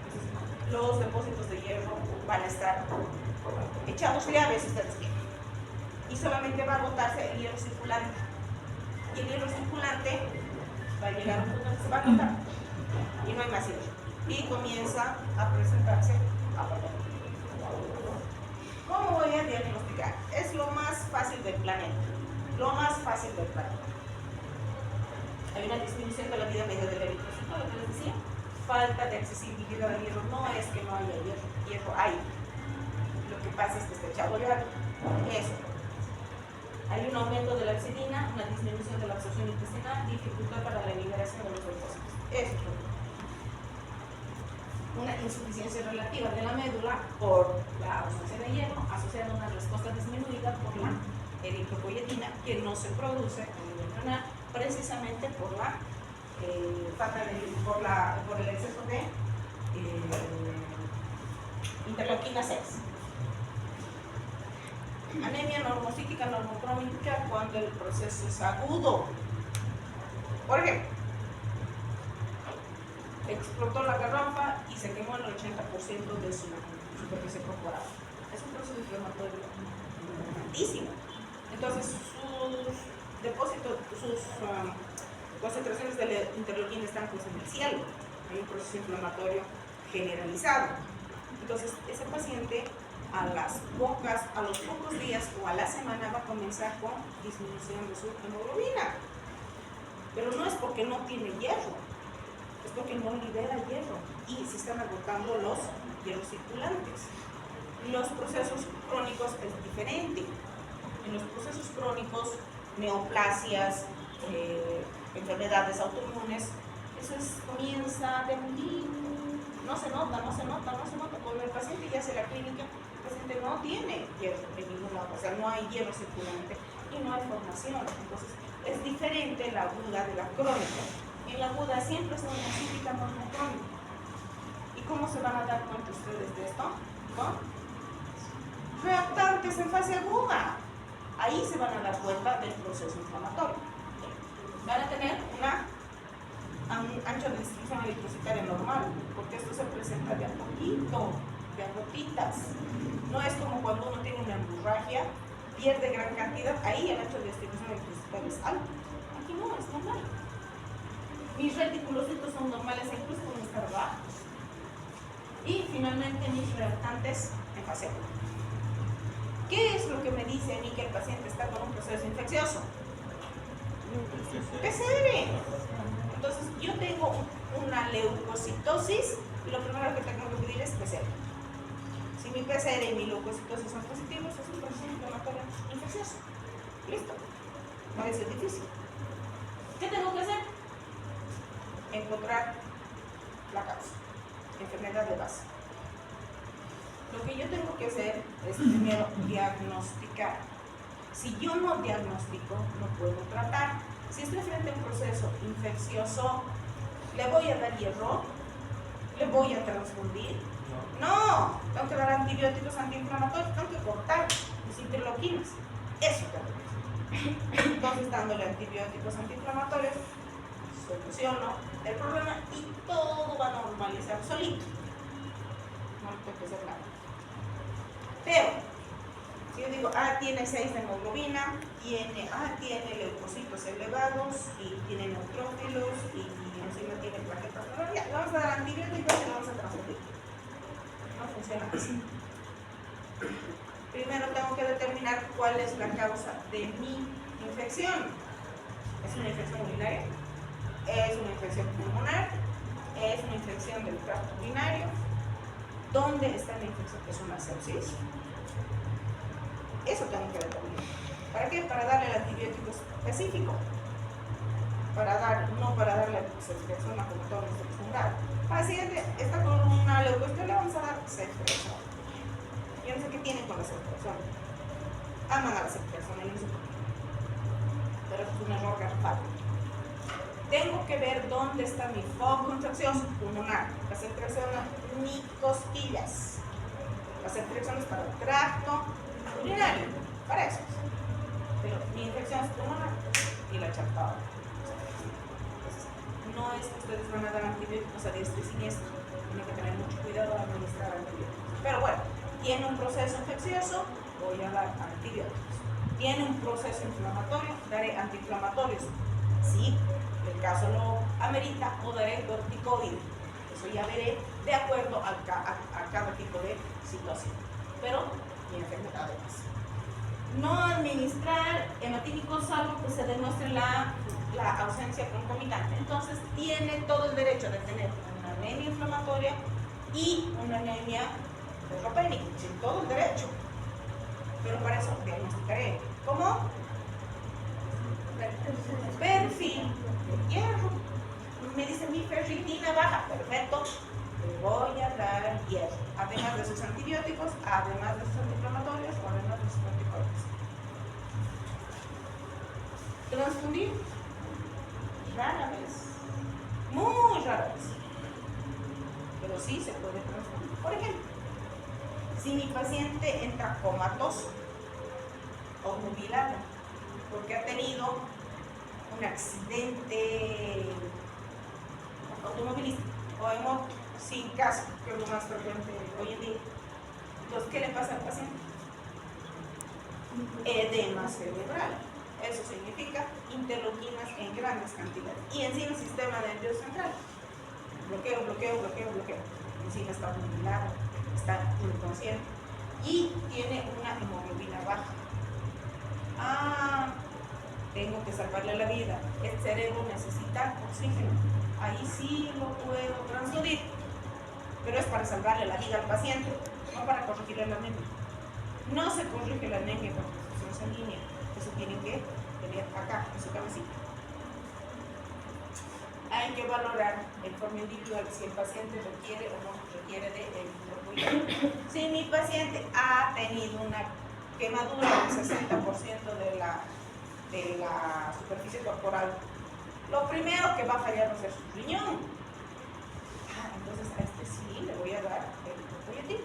Entonces, los depósitos de hierro van a estar echados llaves, ustedes quieren, y solamente va a botarse el hierro circulante, y el hierro circulante va a llegar a un punto en que se va a agotar y no hay más hierro y comienza a presentarse apatía. ¿Cómo voy a diagnosticar? Es lo más fácil del planeta, lo más fácil del planeta. Hay una disminución de la vida media del eritrocito, lo que les decía, falta de accesibilidad al hierro. No es que no haya hierro hay. Lo que pasa es que está echado de algo. Eso. Hay un aumento de la hepcidina, una disminución de la absorción intestinal, dificultad para la liberación de los depósitos. Eso es todo. Una insuficiencia relativa de la médula por la ausencia de hierro, asociada a una respuesta disminuida por la eritropoyetina, que no se produce a nivel renal, precisamente por la por el exceso de interleuquina 6. Anemia normocítica, normocrónica cuando el proceso es agudo. Por ejemplo, explotó la garrafa y se quemó el 80% de su superficie corporal. Es un proceso inflamatorio importantísimo. Entonces, sus depósitos, sus concentraciones de la interleuquina están pues en el cielo. Hay un proceso inflamatorio generalizado. Entonces, ese paciente a los pocos días o a la semana va a comenzar con disminución de su hemoglobina. Pero no es porque no tiene hierro, es porque no libera hierro y se están agotando los hierros circulantes. Los procesos crónicos es diferente. En los procesos crónicos, neoplasias, enfermedades autoinmunes, eso comienza de no se nota. Cuando el paciente ya hace la clínica, el paciente no tiene hierro en ningún lado, o sea, no hay hierro circulante y no hay formación. Entonces, es diferente la aguda de la crónica. En la aguda siempre es una cíclica normocrónica. ¿Y cómo se van a dar cuenta ustedes de esto? Con reactantes en fase aguda. Ahí se van a dar cuenta del proceso inflamatorio. Van a tener un ancho de distribución eritrocitaria normal, porque esto se presenta de a poquito, de a gotitas. No es como cuando uno tiene una hemorragia, pierde gran cantidad, ahí el ancho de distribución eritrocitaria es alto. Aquí no, es normal. Mis reticulocitos son normales e incluso pueden estar bajos. Y finalmente mis reactantes en fase aguda. ¿Qué es lo que me dice a mí que el paciente está con un proceso infeccioso? PCR. Entonces, yo tengo una leucocitosis y lo primero que tengo que pedir es PCR. Si mi PCR y mi leucocitosis son positivos, es un proceso inflamatorio infeccioso. Listo. Parece difícil. ¿Qué tengo que hacer? Encontrar la causa. Enfermedad de base. Lo que yo tengo que hacer es primero diagnosticar. Si yo no diagnostico, no puedo tratar. Si estoy frente a un proceso infeccioso, ¿le voy a dar hierro? ¿Le voy a transfundir? No, tengo que dar antibióticos antiinflamatorios, tengo que cortar mis interleuquinas. Eso tengo que hacer. Entonces, dándole antibióticos antiinflamatorios, soluciono el problema y todo va a normalizar solito. No tengo que hacer nada. Pero, si yo digo, tiene 6 de hemoglobina, tiene leucocitos elevados y tiene neutrófilos y encima tiene plaquetas, ya, le vamos a dar antibióticos y le vamos a transfundir. No funciona así. Primero tengo que determinar cuál es la causa de mi infección. ¿Es una infección urinaria? ¿Es una infección pulmonar? ¿Es una infección del tracto urinario? ¿Dónde está la infección? ¿Es una sepsis? Eso tengo que determinar. ¿Para qué? Para darle el antibiótico específico. No para darle ceftriaxona como todos los acostumbrados. Paciente está con una leucemia, le vamos a dar ceftriaxona. Yo no sé qué tienen con la ceftriaxona. Aman a la ceftriaxona, yo no sé por qué. Pero es un error garrafal. Tengo que ver dónde está mi foco infeccioso pulmonar. La ceftriaxona ni costillas. La ceftriaxona es para el tracto urinario, para eso. Pero mi infección es pulmonar y la chapada. No es que ustedes van a dar antibióticos a diestra y siniestra. Tienen que tener mucho cuidado al administrar antibióticos. Pero bueno, tiene un proceso infeccioso, voy a dar antibióticos. Tiene un proceso inflamatorio, daré antiinflamatorios. Si el caso lo amerita, o daré corticoide. Eso ya veré de acuerdo a cada tipo de situación. Pero mi enfermedad además. No administrar hematínicos salvo que se demuestre la ausencia concomitante. Entonces tiene todo el derecho de tener una anemia inflamatoria y una anemia neutropénica, sin todo el derecho. Pero para eso diagnosticaré como perfil de hierro. Me dice mi ferritina baja, perfecto, le voy a dar hierro, además de sus antibióticos, además de sus antiinflamatorios o además de sus anticorpos. Transfundir rara vez, muy rara vez, pero sí se puede transfundir. Por ejemplo, si mi paciente entra comatoso o nubilado porque ha tenido un accidente automovilístico o en moto sin casco, que es lo más frecuente hoy en día, entonces, ¿qué le pasa al paciente? Edema cerebral. Eso significa interleuquinas en grandes cantidades. Y encima el sistema nervioso central. Bloqueo. Encima está nubilado, está inconsciente y tiene una hemoglobina baja. Tengo que salvarle la vida. El cerebro necesita oxígeno. Ahí sí lo puedo transfundir. Pero es para salvarle la vida al paciente, no para corregirle la anemia. No se corrige la anemia con transfusión sanguínea. Eso tienen que tener acá, en su cabecita. Hay que valorar en forma individual si el paciente requiere o no requiere de eritropoyetina. Si mi paciente ha tenido una quemadura del 60% de la superficie corporal, lo primero que va a fallar va a ser su riñón. Entonces a este sí le voy a dar eritropoyetina.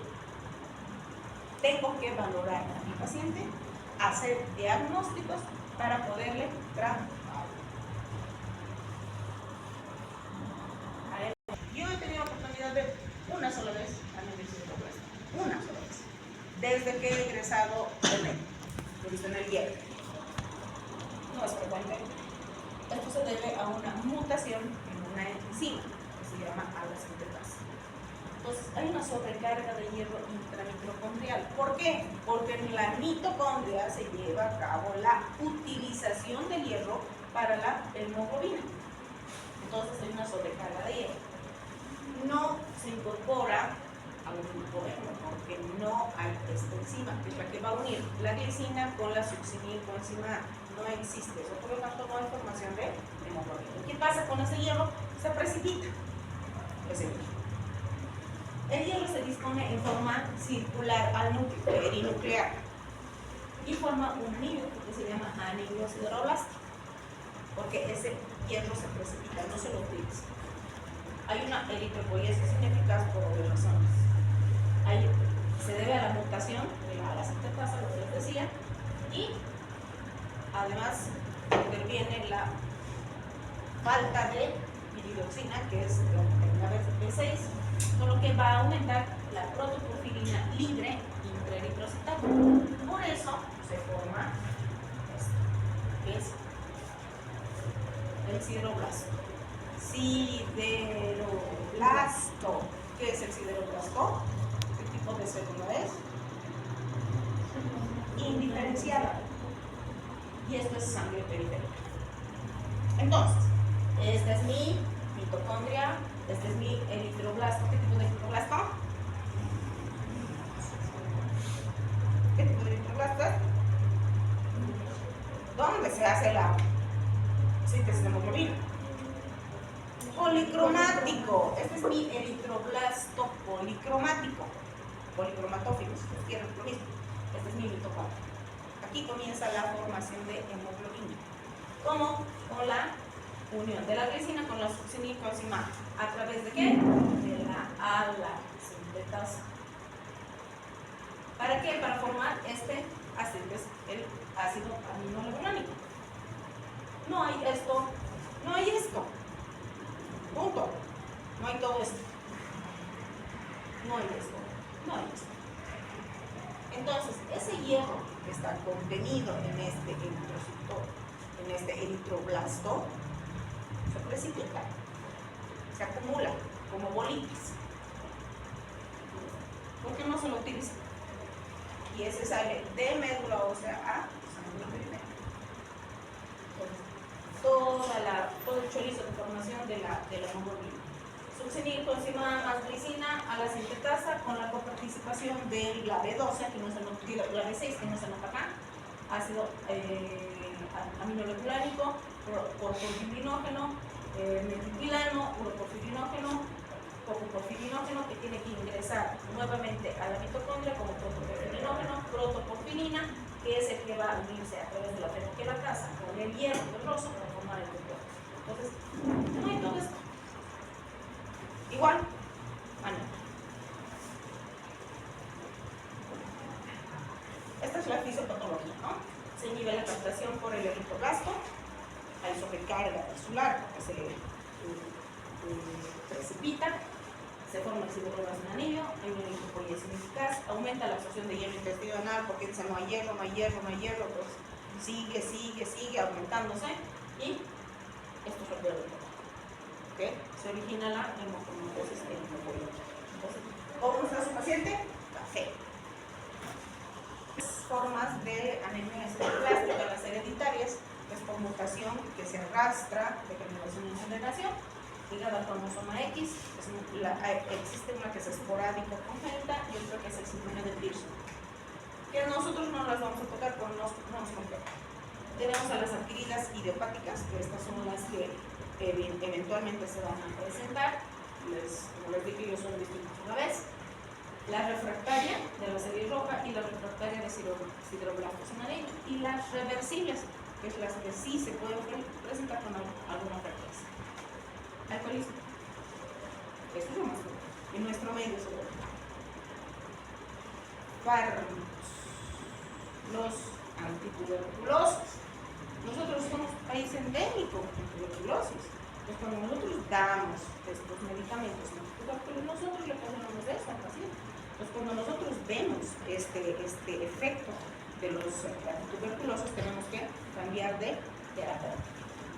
Tengo que valorar a mi paciente, hacer diagnósticos para poderle tratar. Yo he tenido oportunidad de una sola vez anemia cerebral, una sola vez, desde que he egresado del médico, lo he visto en el hierro. No es frecuente. Esto se debe a una mutación en una enzima que se llama ala-sintetasa. Entonces hay una sobrecarga de hierro intramitocondrial. ¿Por qué? Porque en la mitocondria se lleva a cabo la utilización del hierro para la hemoglobina. Entonces hay una sobrecarga de hierro. No se incorpora al grupo hemo porque no hay esta enzima, que es la que va a unir la glicina con la succinilcoenzima A. No existe eso, por lo tanto no hay formación de hemoglobina. ¿Qué pasa con ese hierro? Se precipita ese hierro. El hierro se dispone en forma circular al núcleo, perinuclear, y forma un anillo que se llama anillo sideroblástico, porque ese hierro se precipita, no se lo utiliza. Hay una eritropoiesis ineficaz por obvias razones. Se debe a la mutación de la ala-sintetasa, lo que les decía, y además interviene la falta de iridoxina, que es la B6, con lo que va a aumentar la protoporfirina libre intraeritrocital. Por eso se forma esto, que es el sideroblasto. Sideroblasto. ¿Qué es el sideroblasto? ODC como es indiferenciada. Y esto es sangre periférica. Entonces, esta es mi mitocondria, este es mi eritroblasto. ¿Qué tipo de eritroblasto? ¿Qué tipo de eritroblasto es? ¿Dónde se hace la síntesis de hemoglobina? Policromático. Este es mi eritroblasto policromático. Policromatófilo, si ustedes quieren lo mismo. Este es mi mitocondria. Aquí comienza la formación de hemoglobina. ¿Cómo? Con la unión de la glicina con la succinilcoenzima. ¿A través de qué? De la ala sintetasa. ¿Para qué? Para formar este ácido, que es el ácido aminolevulánico. No hay esto, no hay esto. Punto. No hay todo esto. No hay esto. No hay esto. Entonces, ese hierro que está contenido en este eritrocito, en este eritroblasto, se precipita, se acumula como bolitas. ¿Por qué no se lo utiliza? Y ese sale de médula ósea a sangre periférica. Todo el chorizo de formación de la hemoglobina. Succinilcoenzima más glicina a la sintetasa con la coparticipación de la B12, aquí no se nota, la B6 que no se nota acá, ácido aminolevulánico, porfirinógeno, metilquilano, uroporfirinógeno, copoporfirinógeno que tiene que ingresar nuevamente a la mitocondria como protoporfirinógeno, protoporfirina, que es el que va a unirse a través de la fenoquilatasa con el hierro ferroso para formar el compuesto. Entonces, no hay todo esto. Igual, esta es la fisiopatología, ¿no? Se inhibe la captación por el eritroblasto, hay sobrecarga tisular porque se precipita, se forma el sideroblasto en anillo, hay una lipopoiesis ineficaz, aumenta la absorción de hierro intestinal porque dice no hay hierro, pues sigue aumentándose y esto es lo peor de todo. ¿Okay? Se origina la hemocromatosis eritropoietica. Entonces, ¿cómo está su paciente? Café. Formas de anemia esclerosplástica, las hereditarias, es por mutación que se arrastra de generación en generación, ligada al cromosoma X, existe una que es esporádica congénita y otra que es el síndrome de Pearson, que nosotros no las vamos a tocar, pero no nos compete. Tenemos a las adquiridas idiopáticas, que estas son las que eventualmente se van a presentar, como les dije, yo son distintos a la vez. La refractaria de la serie roja y la refractaria de sideroblastos en anillo, y las reversibles, que es las que sí se pueden presentar con alguna frecuencia. Alcoholismo. Eso es lo más común. En nuestro medio sobre todo. Fármacos. Los antituberculosos. Nosotros somos un país endémico de tuberculosis. Pues cuando nosotros damos estos medicamentos antituberculosos, nosotros le ponemos eso al paciente. Pues cuando nosotros vemos este efecto de los antituberculosos, tenemos que cambiar de terapia.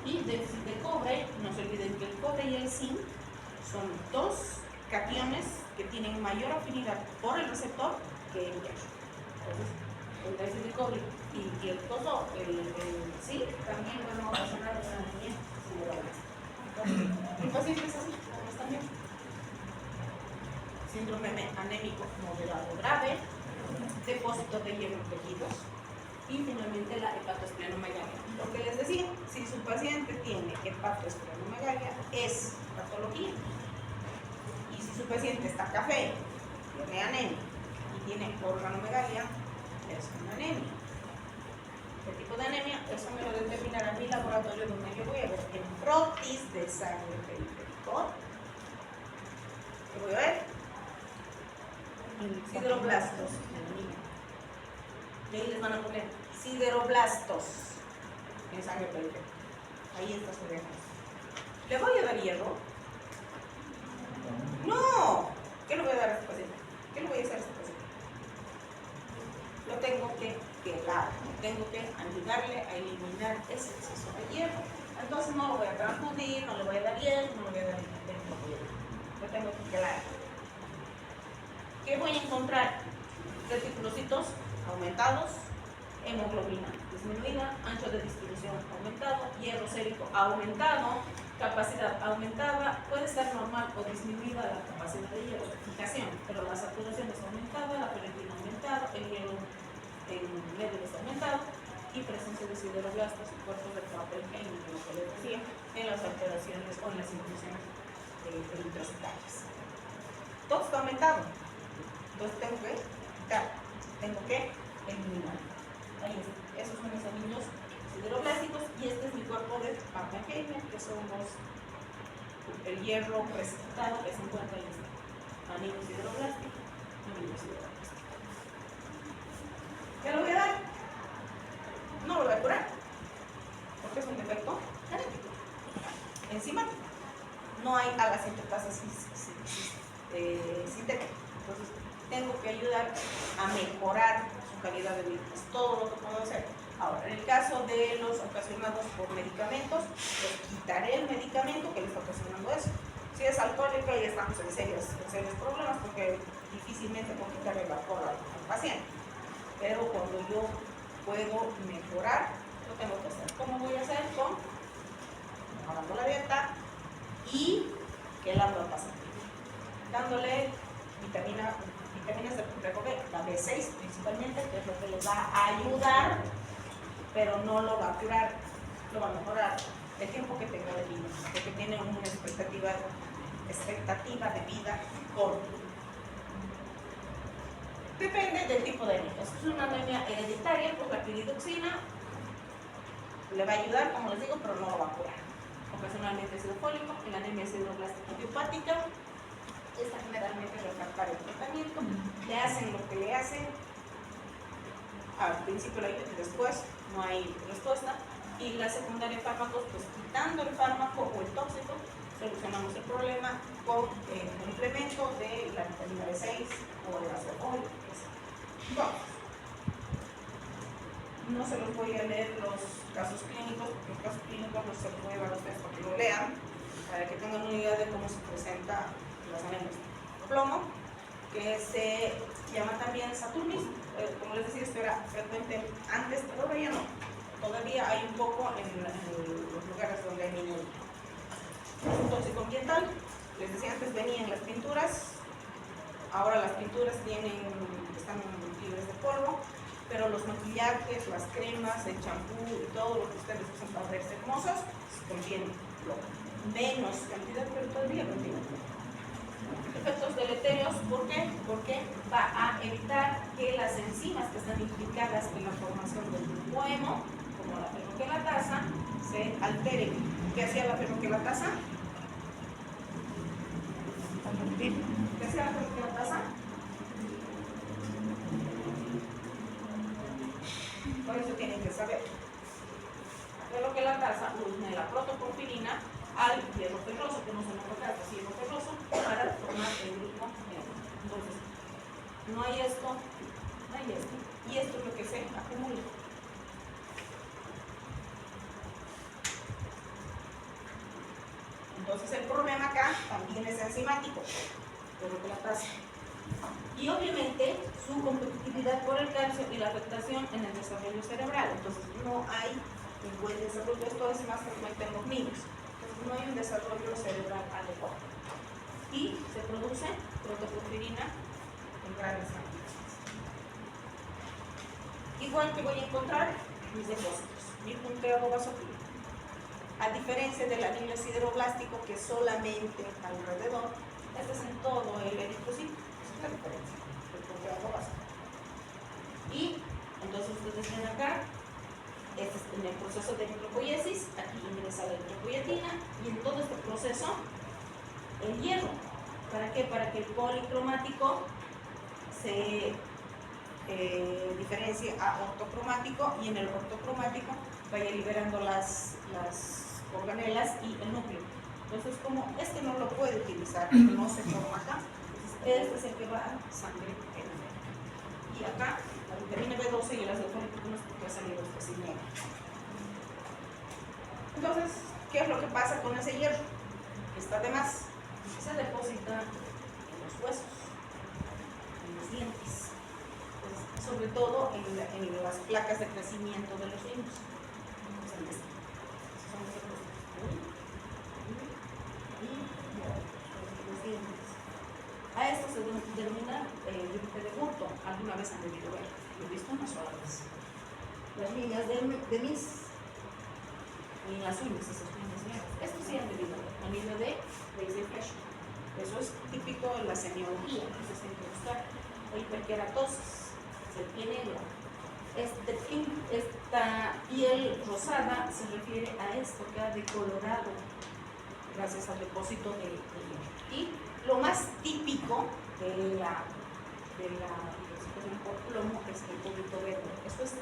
Y déficit de cobre, no se olviden que el cobre y el zinc son dos cationes que tienen mayor afinidad por el receptor que el hierro. Entonces, el déficit de cobre y el zinc también van a ocasionar una anemia sideroblástica. El paciente es así, como están viendo. Síndrome anémico moderado grave, depósito de hierro en tejidos y finalmente la hepatoesplenomegalia. Lo que les decía, si su paciente tiene hepatoesplenomegalia es patología, y si su paciente está café, tiene anemia y tiene organomegalia, es una anemia. ¿Qué tipo de anemia? Eso me lo determinará mi laboratorio, donde yo voy a ver el frotis de sangre periférico. ¿Qué voy a ver? Sideroblastos en la niña. Y ahí les van a poner sideroblastos en sangre periférica. Ahí está su diagnóstico. ¿Le voy a dar hierro? No. ¿Qué le voy a dar a este paciente? ¿Qué le voy a hacer a este paciente? Lo tengo que quelar, tengo que ayudarle a eliminar ese exceso de hierro. Entonces no lo voy a transfundir, no le voy a dar hierro, no le voy a dar hierro. Lo tengo que quelar. ¿Qué ¿Qué voy a encontrar? Reticulocitos aumentados, hemoglobina disminuida, ancho de distribución aumentado, hierro sérico aumentado, capacidad aumentada, puede estar normal o disminuida la capacidad de hierro, fijación, pero la saturación está aumentada, la ferritina aumentada, el hierro en medio está aumentado y presencia de sideroblastos y cuerpos de Pappenheim, lo que les decía, en las alteraciones o en las inclusiones eritrocitarias. Todo está aumentado, entonces tengo que quitar, tengo que eliminar. Ahí está. Esos son mis anillos sideroblásticos y este es mi cuerpo de Pappenheim, que son el hierro precipitado que se encuentra en este anillo sideroblástico, anillo sideroblástico. ¿Qué lo voy a dar? No lo voy a curar, porque es un defecto genético. Encima, no hay alas sintetasas sintéticas. Entonces, tengo que ayudar a mejorar su calidad de vida. Es todo lo que puedo hacer. Ahora, en el caso de los ocasionados por medicamentos, pues quitaré el medicamento que le está ocasionando eso. Si es alcohólica, ya estamos en serios problemas, porque difícilmente puedo quitarle el alcohol al paciente. Pero cuando yo puedo mejorar, lo tengo que hacer. ¿Cómo voy a hacer? Con mejorando la dieta y que la va a pasar. Dándole vitaminas de B, la B6 principalmente, que es lo que les va a ayudar, pero no lo va a curar, lo va a mejorar el tiempo que tenga de vida, porque tiene una expectativa de vida corta. Depende del tipo de anemia. Si es una anemia hereditaria, pues la piridoxina le va a ayudar, como les digo, pero no lo va a curar. Ocasionalmente ácido fólico, en la anemia sideroblástica idiopática, está generalmente refractario el tratamiento, le hacen lo que le hacen, al principio la ayuda y después no hay respuesta, y la secundaria de fármacos, pues quitando el fármaco o el tóxico, solucionamos el problema con el complemento de la vitamina B6 o el ácido fólico. No se los voy a leer los casos clínicos, porque los casos clínicos los se los voy a llevar a ustedes para que lo lean, para que tengan una idea de cómo se presenta las anemias. Plomo, que se llama también Saturnis, como les decía, esto era frecuente antes, pero ahora ya no. Todavía hay un poco en los lugares donde hay niños. Un tóxico ambiental, les decía antes, venían las pinturas, ahora las pinturas están libres de polvo, pero los maquillajes, las cremas, el champú y todo lo que ustedes usan para verse hermosos, contienen plomo. Menos cantidad, pero todavía contienen plomo. Efectos deleterios, ¿por qué? Porque va a evitar que las enzimas que están implicadas en la formación del poemo, como la fenoquilatasa, se alteren. ¿Qué hacía la fenoquilatasa? ¿Qué hacía la fenoquilatasa? Por eso tienen que saber. La fenoquilatasa une la protoporfirina al hierro ferroso, que no se nos toca, es hierro ferroso, para formar el grupo N. Entonces, no hay esto, y esto es lo que se acumula. Entonces, el problema acá también es enzimático, fenoquilatasa. Y obviamente su competitividad por el calcio y la afectación en el desarrollo cerebral. Entonces, no hay un buen desarrollo, esto es más frecuente en los niños. No hay un desarrollo cerebral adecuado. Y se produce protoporfirina en grandes cantidades. Igual que voy a encontrar mis depósitos, mi punteado vasofílico. A diferencia del anillo sideroblástico, que solamente alrededor, este es en todo el eritrocito. Esa es la diferencia del punteado vasofílico. Y entonces ustedes ven acá, este es en el proceso de eritropoiesis, aquí ingresa la eritropoietina, y en todo este proceso el hierro. ¿Para qué? Para que el policromático se diferencie a ortocromático, y en el ortocromático vaya liberando las organelas y el núcleo. Entonces, como este no lo puede utilizar, no se forma acá, este es el que va a sangre periférica. Y acá la vitamina B12 y el ácido fólico no es porque ha salido este negro. Entonces, ¿qué es lo que pasa con ese hierro? Está de más, se deposita en los huesos. En los dientes, pues, sobre todo en las placas de crecimiento de los niños. A esto se denomina gripe de bulto. Alguna vez han debido ver, lo he visto una sola vez. Las niñas de mis niñas uñas, esas niñas negras, esto sí han debido ver, a nivel de laser flash. Eso es típico de la semiología, que se siente buscar. O hiperkeratosis, se tiene negra. Esta piel rosada se refiere a esto que ha decolorado gracias al depósito de hielo. Y lo más típico de la intoxicación por plomo es el cúbito verde. Eso es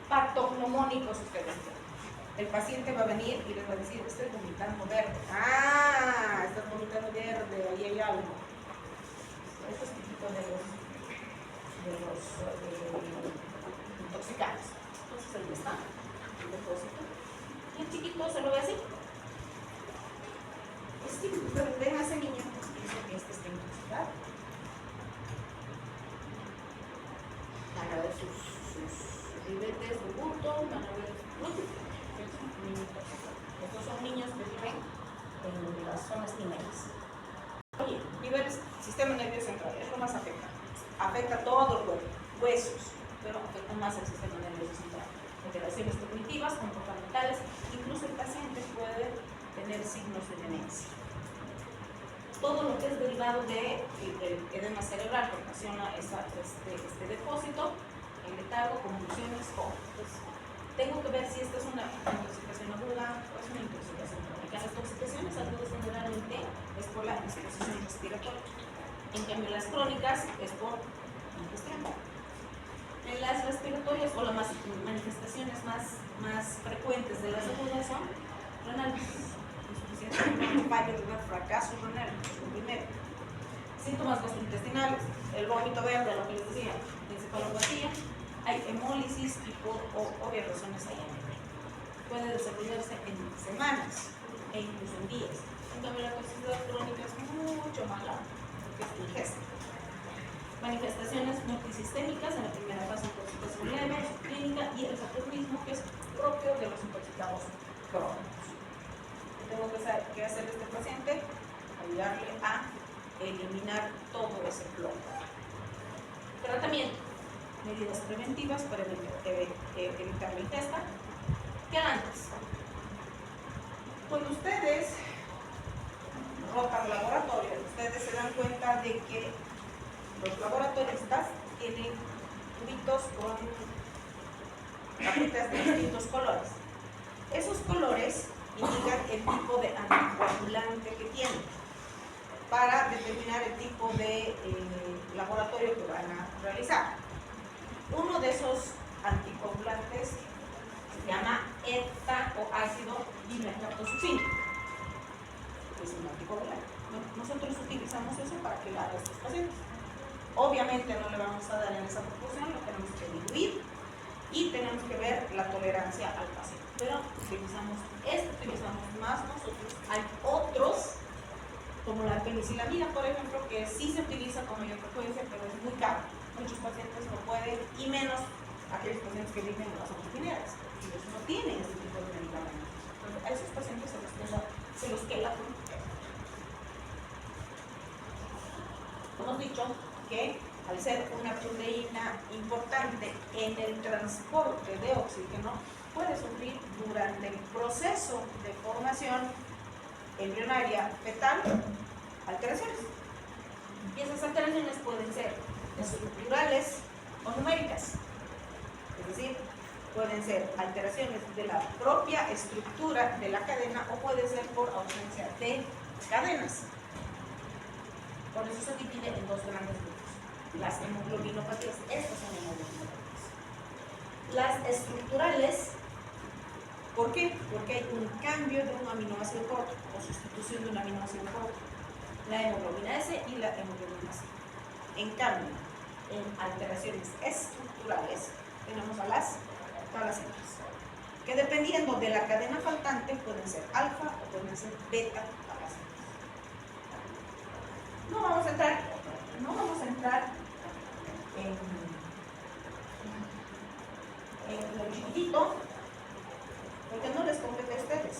patognomónico, si ustedes ven. El paciente va a venir y les va a decir, estoy vomitando verde. Ah, estás vomitando verde, ahí hay algo. Esto es típico de los intoxicados. Entonces ahí está el depósito. Y el chiquito se lo ve así. Es típico, pero ven a ese niño y dice que este está intoxicado. Van a ver sus ribetes de bulto, van a ver estos son niños que viven en las zonas húmedas. Oye, vive el sistema nervioso central, es lo más afecta. Afecta todo el cuerpo, huesos, pero afecta más el sistema nervioso central. Alteraciones cognitivas, comportamentales, incluso el paciente puede tener signos de demencia. Todo lo que es derivado del edema cerebral que ocasiona este depósito, el letargo, convulsiones, tengo que ver si esta es una intoxicación aguda o es una intoxicación crónica. Las intoxicaciones agudas generalmente es por la exposición respiratoria. En cambio, las crónicas es por ingestión. En las respiratorias o las manifestaciones más frecuentes de las agudas son renales. Insuficiencia renal, fallo renal, fracaso renal, es lo primero. Síntomas gastrointestinales, el vómito verde, lo que les decía, encefalopatía. Hay hemólisis y por obvias razones hay anemia. Puede desarrollarse en semanas e incluso en días. En cambio, la toxicidad crónica es mucho más larga, porque es ingesta. Manifestaciones multisistémicas en la primera fase, intoxicación leve, subclínica y el saturnismo, que es propio de los intoxicados crónicos. Tengo que hacer este paciente, ayudarle a eliminar todo ese plomo. Tratamiento. Medidas preventivas para evitar la ingesta. ¿Qué antes? Cuando ustedes rotan laboratorio, ustedes se dan cuenta de que los laboratoristas tienen tubitos con tapitas de distintos colores. Esos colores indican el tipo de anticoagulante que tienen para determinar el tipo de laboratorio que van a realizar. Uno de esos anticoagulantes se llama ETA o ácido dimercaptosufínico. Es un anticoagulante. Nosotros utilizamos eso para que lo hagan estos pacientes. Obviamente no le vamos a dar en esa proporción, lo tenemos que diluir y tenemos que ver la tolerancia al paciente. Pero utilizamos más nosotros. Hay otros, como la penicilamina, por ejemplo, que sí se utiliza con mayor frecuencia, pero es muy caro. Muchos pacientes no pueden, y menos aquellos pacientes que viven en las zonas mineras, ellos no tienen este tipo de medicamentos. Entonces, a esos pacientes se los queda con. Hemos dicho que al ser una proteína importante en el transporte de oxígeno, puede sufrir durante el proceso de formación embrionaria fetal alteraciones. Y esas alteraciones pueden ser estructurales o numéricas, es decir, pueden ser alteraciones de la propia estructura de la cadena o puede ser por ausencia de cadenas. Por eso se divide en dos grandes grupos. Las hemoglobinopatías, estas son hemoglobinopatías. Las estructurales, ¿por qué? Porque hay un cambio de un aminoácido corto o sustitución de un aminoácido corto. La hemoglobina S y la hemoglobina C. En cambio, en alteraciones estructurales tenemos a las talasemias, que dependiendo de la cadena faltante pueden ser alfa o pueden ser beta talasemias. No vamos a entrar en lo chiquitito, porque no les compete a ustedes.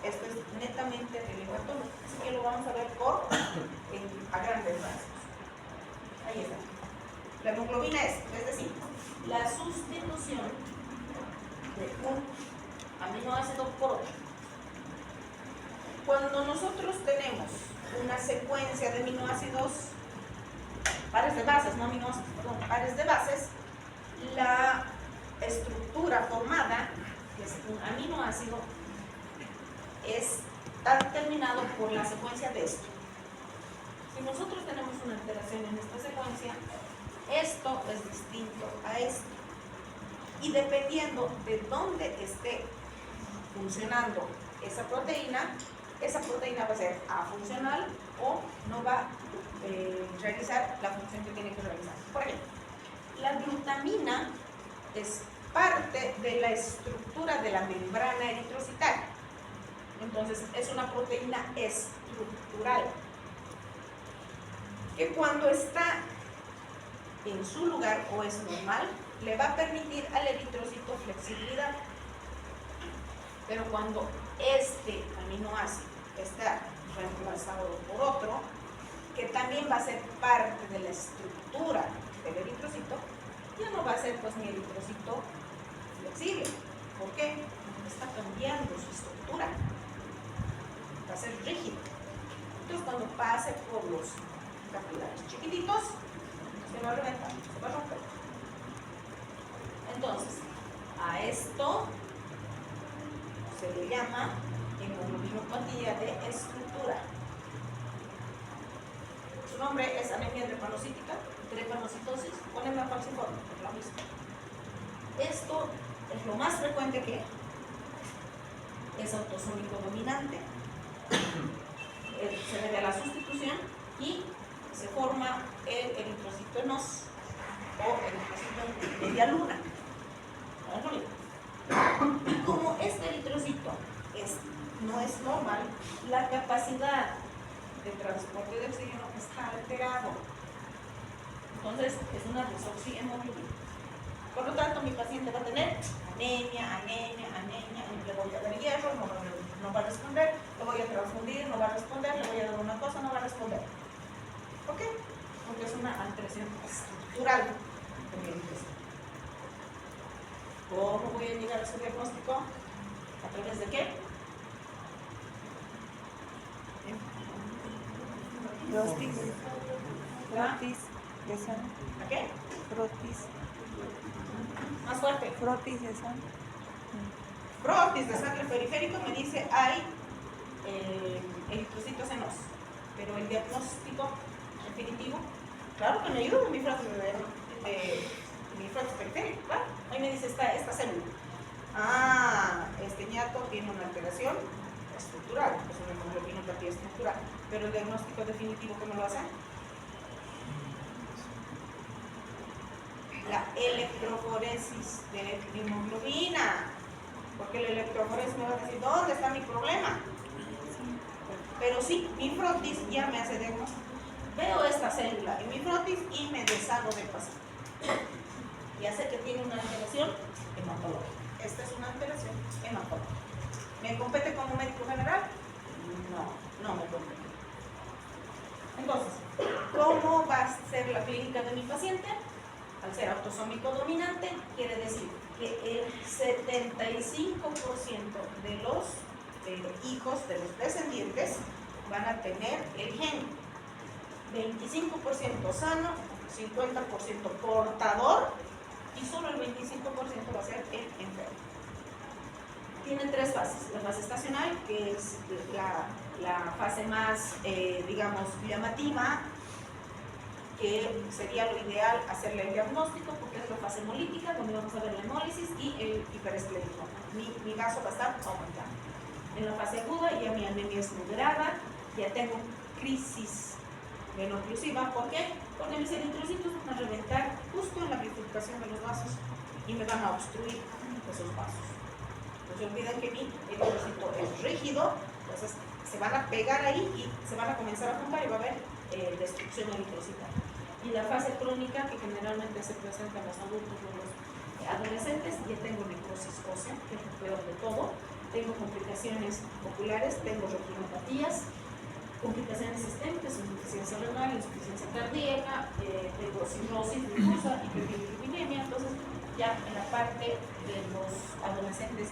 Esto es netamente relevo atómico, así que lo vamos a ver a grandes rasgos. Ahí está. La hemoglobina es decir, la sustitución de un aminoácido por otro. Cuando nosotros tenemos una secuencia de aminoácidos, pares de bases, no aminoácidos, perdón, pares de bases, la estructura formada, que es un aminoácido, está determinado por la secuencia de esto. Si nosotros tenemos una alteración en esta secuencia, esto es distinto a esto. Y dependiendo de dónde esté funcionando esa proteína va a ser afuncional o no va a realizar la función que tiene que realizar. Por ejemplo, la glutamina es parte de la estructura de la membrana eritrocitaria. Entonces, es una proteína estructural que cuando está en su lugar o es normal, le va a permitir al eritrocito flexibilidad. Pero cuando este aminoácido está reemplazado por otro, que también va a ser parte de la estructura del eritrocito, ya no va a ser pues mi eritrocito flexible. ¿Por qué? Porque está cambiando su estructura. Va a ser rígido. Entonces cuando pase por los capilares chiquititos, se va a reventar, se va a romper. Entonces, a esto se le llama hemoglobinopatía de estructura. Su nombre es anemia drepanocítica, drepanocitosis o anemia falciforme, es lo mismo. Esto es lo más frecuente que es autosómico dominante. Se debe a la sustitución y se forma el eritrocito en os o eritrocito en media luna. Y como este eritrocito no es normal, la capacidad de transporte de oxígeno está alterado. Entonces es una desoxihemoglobina. Por lo tanto, mi paciente va a tener anemia, le voy a dar hierro, no va a responder, le voy a transfundir, no va a responder, le voy a dar una cosa, no va a responder. ¿Por qué? Porque es una alteración estructural de mi eritrocito. ¿Cómo voy a llegar a su diagnóstico? ¿A través de qué? Frotis. Frotis de sangre. ¿A qué? Frotis. Más fuerte. Frotis de sangre. Frotis de sangre periférico me dice hay eritrocitos en os. Pero el diagnóstico definitivo, claro que me ayuda mi frotis mi frotis periférico, claro. Ahí me dice esta célula. Este ñato tiene una alteración estructural, es una hemoglobinopatía estructural. Pero el diagnóstico definitivo, ¿cómo lo hace? La electroforesis de hemoglobina. Porque la electroforesis me va a decir, ¿dónde está mi problema? Pero sí, mi frotis ya me hace diagnóstico. Veo esta célula en mi frotis y me deshago del paciente. Ya sé que tiene una alteración hematológica. Esta es una alteración hematológica. ¿Me compete como médico general? No me compete. Entonces, ¿cómo va a ser la clínica de mi paciente? Al ser autosómico dominante, quiere decir que el 75% de los hijos, de los descendientes, van a tener el gen. 25% sano, 50% portador y solo el 25% va a ser el enfermo. Tiene tres fases. La fase estacional, que es la fase más, digamos, llamativa, que sería lo ideal hacerle el diagnóstico, porque es la fase hemolítica, donde vamos a ver la hemólisis y el hiperesclerismo. Mi vaso va a estar aumentando. En la fase aguda ya mi anemia es moderada, ya tengo crisis veno-oclusiva. ¿Por qué? Porque mis eritrocitos van a reventar justo en la bifurcación de los vasos y me van a obstruir esos vasos. No se olviden que mi eritrocito es rígido, entonces se van a pegar ahí y se van a comenzar a juntar y va a haber destrucción eritrocitaria. Y la fase crónica, que generalmente se presenta en los adultos o los adolescentes, ya tengo necrosis ósea, que es lo peor de todo. Tengo complicaciones oculares, tengo retinopatías, complicaciones sistémicas, insuficiencia renal, insuficiencia cardíaca, tengo cirrosis difusa, hiperlipidemia. Entonces, ya en la parte de los adolescentes